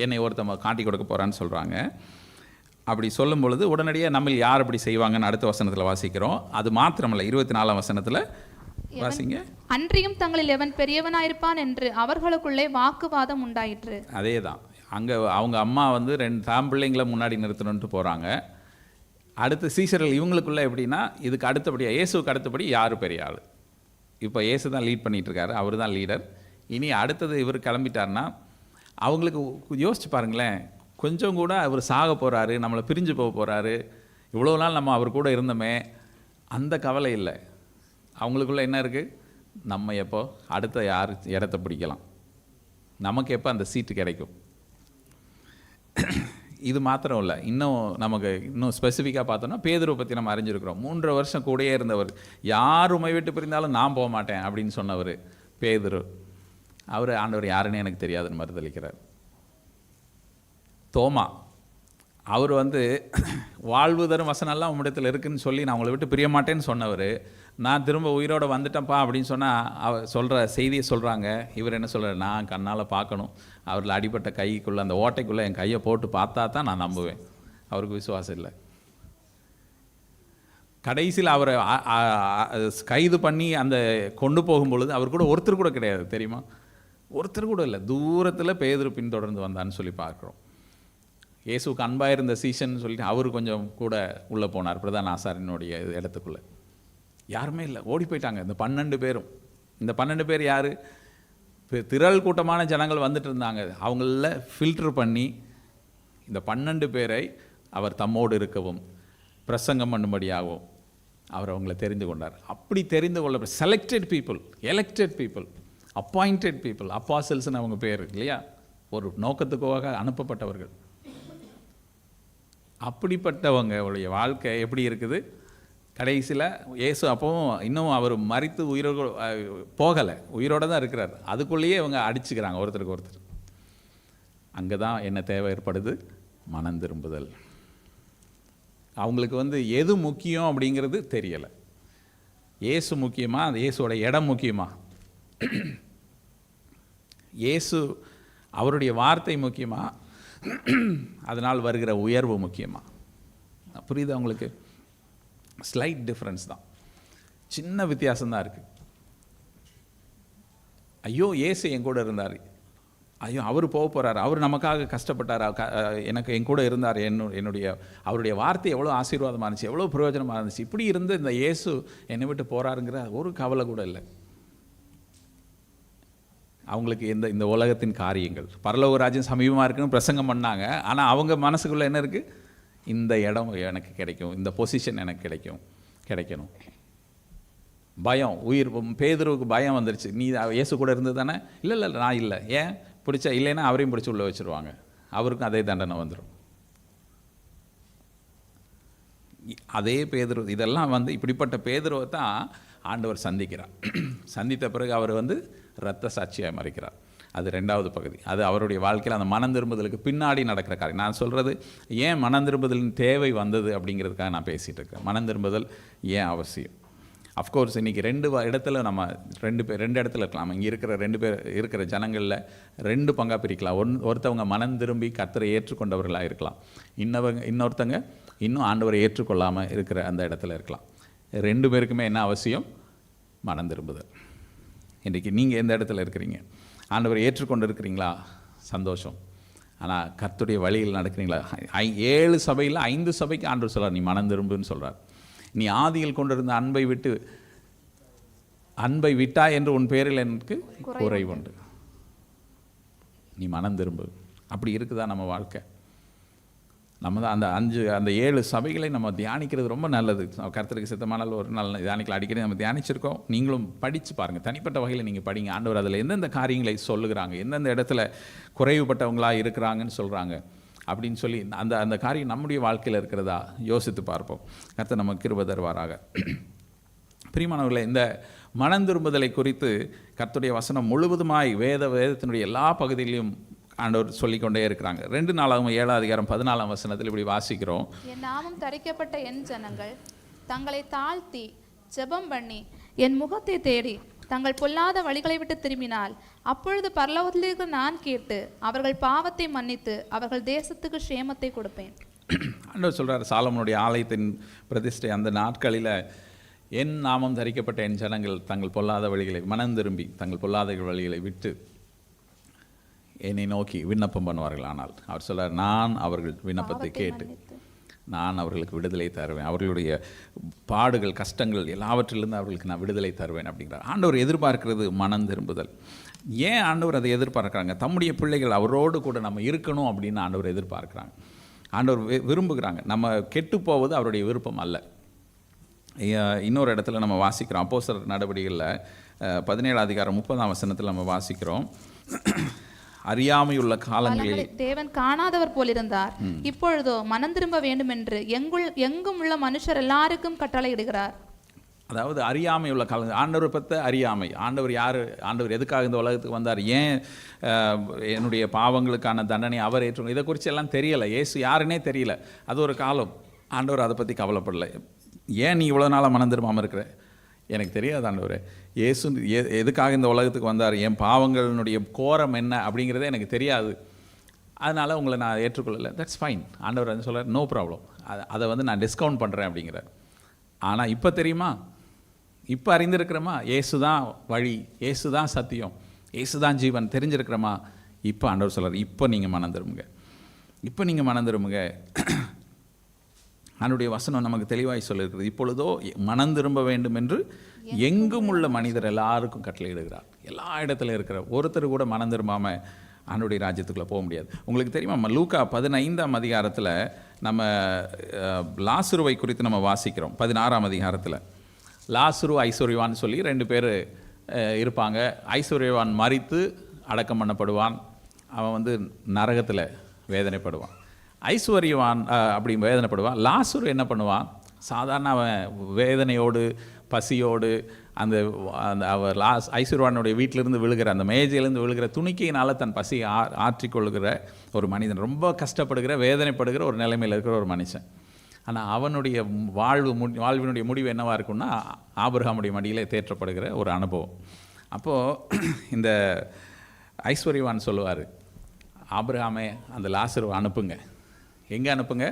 Speaker 1: என்னை ஒருத்தவங்க காட்டி கொடுக்க போறான்னு சொல்றாங்க. அப்படி சொல்லும் பொழுது உடனடியாக நம்ம யார் அப்படி செய்வாங்கன்னு அடுத்த வசனத்தில் வாசிக்கிறோம். அது மாத்திரமல்ல, 24ஆம் வசனத்தில் வாசிங்க.
Speaker 2: அன்றியும் தங்களில் எவன் பெரியவனாயிருப்பான் என்று அவர்களுக்குள்ளே வாக்குவாதம் உண்டாயிற்று.
Speaker 1: அதே தான், அங்கே அவங்க அம்மா 2 தாம் பிள்ளைங்களை முன்னாடி நிறுத்தணுன்ட்டு போகிறாங்க. அடுத்து சீஷர்கள் இவங்களுக்குள்ள எப்படின்னா, இதுக்கு அடுத்தபடியாக இயேசுக்கு அடுத்தபடி யார் பெரிய ஆள். இப்போ இயேசு தான் லீட் பண்ணிகிட்ருக்காரு, அவர் தான் லீடர். இனி அடுத்தது இவர் கிளம்பிட்டார்னா அவங்களுக்கு யோசிச்சு பாருங்களேன், கொஞ்சம் கூட அவர் சாக போகிறாரு, நம்மளை பிரிஞ்சு போக போகிறாரு, இவ்வளோ நாள் நம்ம அவர் கூட இருந்தோமே, அந்த கவலை இல்லை. அவங்களுக்குள்ள என்ன இருக்குது, நம்ம எப்போ அடுத்த யார் இடத்த பிடிக்கலாம், நமக்கு எப்போ அந்த சீட்டு கிடைக்கும். இது மாத்திரம் இல்லை, இன்னும் ஸ்பெசிஃபிக்காக பார்த்தோன்னா பேதுருவை பற்றி நம்ம அறிஞ்சிருக்கிறோம். 3.5 வருஷம் கூடயே இருந்தவர், யார் உண்மை விட்டு பிரிந்தாலும் நான் போக மாட்டேன் அப்படின்னு சொன்னவர் பேதுரு. ஆண்டவர் யாருன்னு எனக்கு தெரியாதுன்னு மறுதளிக்கிறார். தோமா, அவர் வந்து வாழ்வு தரும் வசனம்லாம் உம்மிடத்தில் இருக்குன்னு சொல்லி நான் உங்களை விட்டு பிரிய மாட்டேன்னு சொன்னவர், நான் திரும்ப உயிரோடு வந்துட்டேன்ப்பா அப்படின்னு சொன்னால் அவர் சொல்கிற செய்தியை சொல்கிறாங்க. இவர் என்ன சொல்கிறார், நான் கண்ணால் பார்க்கணும், அவரில் அடிப்பட்ட கைக்குள்ளே அந்த ஓட்டைக்குள்ளே என் கையை போட்டு பார்த்தா தான் நான் நம்புவேன். அவருக்கு விசுவாசம் இல்லை. கடைசியில் அவரை கைது பண்ணி அந்த கொண்டு போகும்பொழுது அவர் கூட ஒருத்தர் கூட கிடையாது தெரியுமா, ஒருத்தர் கூட இல்லை. தூரத்தில் பேதுரு பின்தொடர்ந்து வந்தான்னு சொல்லி பார்க்குறோம். இயேசுக்கு அன்பாக இருந்த சீசன் சொல்லிட்டு அவர் கொஞ்சம் கூட உள்ளே போனார் பிரதான ஆசாரியனுடைய இடத்துக்குள்ளே. யாருமே இல்லை, ஓடி போயிட்டாங்க இந்த 12 பேரும். இந்த 12 பேர் யார்? திரள் கூட்டமான ஜனங்கள் வந்துட்டு இருந்தாங்க. அவங்கள ஃபில்டர் பண்ணி இந்த 12 பேரை அவர் தம்மோடு இருக்கவும் பிரசங்கம் பண்ணும்படியாகவும் அவர் அவங்கள தெரிந்து கொண்டார். அப்படி தெரிந்து கொள்ள selected people, elected people, appointed people, அப்பாசல்ஸ்னு அவங்க பேர் இல்லையா, ஒரு நோக்கத்துக்காக அனுப்பப்பட்டவர்கள். அப்படிப்பட்டவங்களுடைய வாழ்க்கை எப்படி இருக்குது? கடைசியில் இயேசு அப்போவும் இன்னும் அவர் மரித்து உயிரோடு போகலை, உயிரோடு தான் இருக்கிறார். அதுக்குள்ளேயே இவங்க அடிச்சுக்கிறாங்க ஒருத்தருக்கு ஒருத்தர். அங்கே தான் என்ன தேவை ஏற்படுது? மனம் திரும்புதல். அவங்களுக்கு வந்து எது முக்கியம் அப்படிங்கிறது தெரியலை. இயேசு முக்கியமா, அந்த இயேசுவோட இடம் முக்கியமா, இயேசு அவருடைய வார்த்தை முக்கியமா, அதனால் வருகிற உயர்வு முக்கியமா? புரியுது அவங்களுக்கு? ஸ்லைட் டிஃப்ரென்ஸ் தான், சின்ன வித்தியாசம்தான் இருக்குது. ஐயோ இயேசு என் கூட இருந்தார், ஐயோ அவர் போக போகிறார், அவர் நமக்காக கஷ்டப்பட்டார், எனக்கு என் கூட இருந்தார், என்னுடைய அவருடைய வார்த்தை எவ்வளோ ஆசீர்வாதமாக இருந்துச்சு, எவ்வளோ பிரயோஜனமாக இருந்துச்சு. இப்படி இருந்து இந்த இயேசு என்னை விட்டு போகிறாருங்கிற ஒரு கவலை கூட இல்லை அவங்களுக்கு. இந்த உலகத்தின் காரியங்கள், பரலோக ராஜ்யம் சமீபமாக இருக்குன்னு பிரசங்கம் பண்ணாங்க. ஆனால் அவங்க மனசுக்குள்ளே என்ன இருக்குது? இந்த இடம் எனக்கு கிடைக்கும், இந்த பொசிஷன் எனக்கு கிடைக்கணும். பயம், உயிர். பேதுருவுக்கு பயம் வந்துருச்சு. நீ இயேசு கூட இருந்தது தானே? இல்லை நான் இல்லை. ஏன் பிடிச்சா? இல்லைன்னா அவரையும் பிடிச்சி உள்ளே வச்சுருவாங்க, அவருக்கும் அதே தண்டனை வந்துடும். அதே பேதுரு, இதெல்லாம் வந்து இப்படிப்பட்ட பேதுருவை தான் ஆண்டவர் சந்திக்கிறார். சந்தித்த பிறகு அவர் வந்து இரத்த சாட்சியாக மறைக்கிறார். அது 2வது பகுதி. அது அவருடைய வாழ்க்கையில் அந்த மனம் திரும்புதலுக்கு பின்னாடி நடக்கிற காரியம். நான் சொல்கிறது ஏன் மனம் திரும்புதலின் தேவை வந்தது அப்படிங்கிறதுக்காக நான் பேசிகிட்டு இருக்கேன். மனம் திரும்புதல் ஏன் அவசியம்? அஃப்கோர்ஸ் இன்றைக்கி 2 இடத்துல நம்ம 2 இடத்துல இருக்கலாம். இங்கே இருக்கிற 2 பேர் இருக்கிற ஜனங்களில் 2 பங்காக பிரிக்கலாம். ஒருத்தவங்க மனம் திரும்பி கர்த்தரை ஏற்றுக்கொண்டவர்களாக இருக்கலாம். இன்னொருத்தங்க இன்னும் ஆண்டவரை ஏற்றுக்கொள்ளாமல் இருக்கிற அந்த இடத்துல இருக்கலாம். 2 பேருக்குமே என்ன அவசியம்? மனம் திரும்புதல். இன்றைக்கி நீங்கள் எந்த இடத்துல இருக்கிறீங்க? ஆண்டவரை ஏற்றுக்கொண்டு இருக்கிறீங்களா? சந்தோஷம். ஆனால் கர்த்தருடைய வழியில் நடக்கிறீங்களா? 7 சபையில் 5 சபைக்கு ஆண்டவர் சொல்கிறார், நீ மனம் திரும்புன்னு சொல்கிறார். நீ ஆதியில் கொண்டிருந்த அன்பை விட்டாய் என்று உன் பேரில் எனக்கு குறைவுண்டு. நீ மனம் திரும்பு. அப்படி இருக்குதா நம்ம வாழ்க்கை? நம்ம தான் அந்த 7 சபைகளை நம்ம தியானிக்கிறது ரொம்ப நல்லது. கர்த்தருக்கு சித்தமானால் ஒரு நாள் தியானிக்கலாம். அடிக்கடி நம்ம தியானிச்சிருக்கோம். நீங்களும் படித்து பாருங்கள், தனிப்பட்ட வகையில் நீங்கள் படிங்க. ஆண்டவர் அதில் எந்தெந்த காரியங்களை சொல்லுகிறாங்க, எந்தெந்த இடத்துல குறைவுபட்டவங்களாக இருக்கிறாங்கன்னு சொல்கிறாங்க அப்படின்னு சொல்லி அந்த காரியம் நம்முடைய வாழ்க்கையில் இருக்கிறதா யோசித்து பார்ப்போம். கர்த்தர் நமக்கு கிருபை தருவாராக. பிரியமானவர்களே, இந்த மனம் திரும்புதலை குறித்து கர்த்தருடைய வசனம் முழுவதுமாய் வேதத்தினுடைய எல்லா பகுதியிலையும் ஆண்டவர் சொல்லிக்கொண்டே இருக்கிறாங்க. 2 நாளாகவும் 7ஆம் அதிகாரம் 14ஆம் வசனத்தில் இப்படி வாசிக்கிறோம்.
Speaker 2: என் நாமம் தரிக்கப்பட்ட என் ஜனங்கள் தங்களை தாழ்த்தி ஜெபம் பண்ணி என் முகத்தை தேடி தங்கள் பொல்லாத வழிகளை விட்டு திரும்பினால் அப்பொழுது பரலோகத்திலிருந்து நான் கேட்டு அவர்கள் பாவத்தை மன்னித்து அவர்கள் தேசத்துக்கு சேமத்தை கொடுப்பேன்.
Speaker 1: ஆண்டவர் சொல்கிறார், சாலமோனுடைய ஆலயத்தின் பிரதிஷ்டை அந்த நாட்களில் என் நாமம் தரிக்கப்பட்ட என் ஜனங்கள் தங்கள் பொல்லாத வழிகளை மனம் திரும்பி தங்கள் பொல்லாத வழிகளை விட்டு என்னை நோக்கி விண்ணப்பம் பண்ணுவார்கள். ஆனால் அவர் சொல்கிறார், நான் அவர்கள் விண்ணப்பத்தை கேட்டு நான் அவர்களுக்கு விடுதலை தருவேன், அவர்களுடைய பாடுகள் கஷ்டங்கள் எல்லாவற்றிலிருந்து அவர்களுக்கு நான் விடுதலை தருவேன் அப்படிங்கிறார். ஆண்டவர் எதிர்பார்க்கிறது மனம் திரும்புதல். ஏன் ஆண்டவர் அதை எதிர்பார்க்குறாங்க? தம்முடைய பிள்ளைகள் அவரோடு கூட நம்ம இருக்கணும் அப்படின்னு ஆண்டவர் எதிர்பார்க்குறாங்க. ஆண்டவர் விரும்புகிறாங்க. நம்ம கெட்டு போவது அவருடைய விருப்பம் அல்ல. இன்னொரு இடத்துல நம்ம வாசிக்கிறோம், அப்போஸ்தலர் நடவடிக்கைகளில் 17ஆம் அதிகாரம் 30ஆம் வசனத்தில் நம்ம வாசிக்கிறோம், அறியாமையுள்ள காலங்களில்
Speaker 2: தேவன் காணாதவர் போலிருந்தார், இப்பொழுதோ மனம் திரும்ப வேண்டும் என்று எங்கும் உள்ள மனுஷர் எல்லாருக்கும் கட்டளை இடுகிறார்.
Speaker 1: அதாவது அறியாமை உள்ள காலம், ஆண்டவரை பற்ற அறியாமை. ஆண்டவர் யார், ஆண்டவர் எதுக்காக இந்த உலகத்துக்கு வந்தார், ஏன் என்னுடைய பாவங்களுக்கான தண்டனை அவர் ஏற்றுக்கணும், இதை குறித்து எல்லாம் தெரியலை. இயேசு யாருன்னே தெரியல. அது ஒரு காலம். ஆண்டவர் அதை பற்றி கவலைப்படலை. ஏன் நீ இவ்வளோ நாளாக மனம் திரும்பாமல் இருக்கிற? எனக்கு தெரியாது ஆண்டவரே, இயேசு எதுக்காக இந்த உலகத்துக்கு வந்தார், என் பாவங்களினுடைய கோரம் என்ன அப்படிங்கிறதே எனக்கு தெரியாது, அதனால் உங்களை நான் ஏற்றுக்கொள்ளலை. That's fine. ஆண்டவர் வந்து சொல்கிறார், நோ ப்ராப்ளம், அதை வந்து நான் டிஸ்கவுண்ட் பண்ணுறேன் அப்படிங்கிறார். ஆனால் இப்போ தெரியுமா, இப்போ அறிந்திருக்கிறோமா, இயேசு தான் வழி, இயேசு தான் சத்தியம், இயேசு தான் ஜீவன் தெரிஞ்சிருக்கிறோமா? இப்போ ஆண்டவர் சொல்கிறார், இப்போ நீங்கள் மனம் திரும்புங்க, இப்போ நீங்கள் மனம் திரும்புங்க. ஆண்டவருடைய வசனம் நமக்கு தெளிவாய் சொல்லியிருக்கிறது. இப்பொழுதோ மனம் திரும்ப வேண்டும் என்று எங்கும் உள்ள மனிதர் எல்லாருக்கும் கட்டளையிடுகிறார். எல்லா இடத்துல இருக்கிற ஒருத்தர் கூட மனம் திரும்பாமல் ஆண்டவருடைய ராஜ்யத்துக்குள்ளே போக முடியாது. உங்களுக்கு தெரியுமா, லூக்கா 15ஆம் அதிகாரத்தில் நம்ம லாசருவை குறித்து நம்ம வாசிக்கிறோம். 16ஆம் அதிகாரத்தில் லாசரு ஐஸ்வர்யவான் சொல்லி 2 பேர் இருப்பாங்க. ஐஸ்வர்யவான் மரித்து அடக்கம் பண்ணப்படுவான். அவன் வந்து நரகத்தில் வேதனைப்படுவான். ஐஸ்வர்யவான் அப்படி வேதனைப்படுவான். லாசரு என்ன பண்ணுவான், சாதாரண அவன் வேதனையோடு பசியோடு அந்த அவர் ஐஸ்வர்யவானுடைய வீட்டிலிருந்து விழுகிற அந்த மேஜையிலேருந்து விழுகிற துணிக்கையினால் தன் பசியை ஆற்றிக்கொள்கிற ஒரு மனிதன், ரொம்ப கஷ்டப்படுகிற வேதனைப்படுகிற ஒரு நிலைமையில் இருக்கிற ஒரு மனுஷன். ஆனால் அவனுடைய வாழ்வினுடைய முடிவு என்னவாக இருக்குன்னா, ஆபிரகாமுடைய மடியிலே தேற்றப்படுகிற ஒரு அனுபவம். அப்போது இந்த ஐஸ்வர்யவான் சொல்லுவார், ஆபிரகாமே அந்த லாசருவை அனுப்புங்க. எங்கே அனுப்புங்க?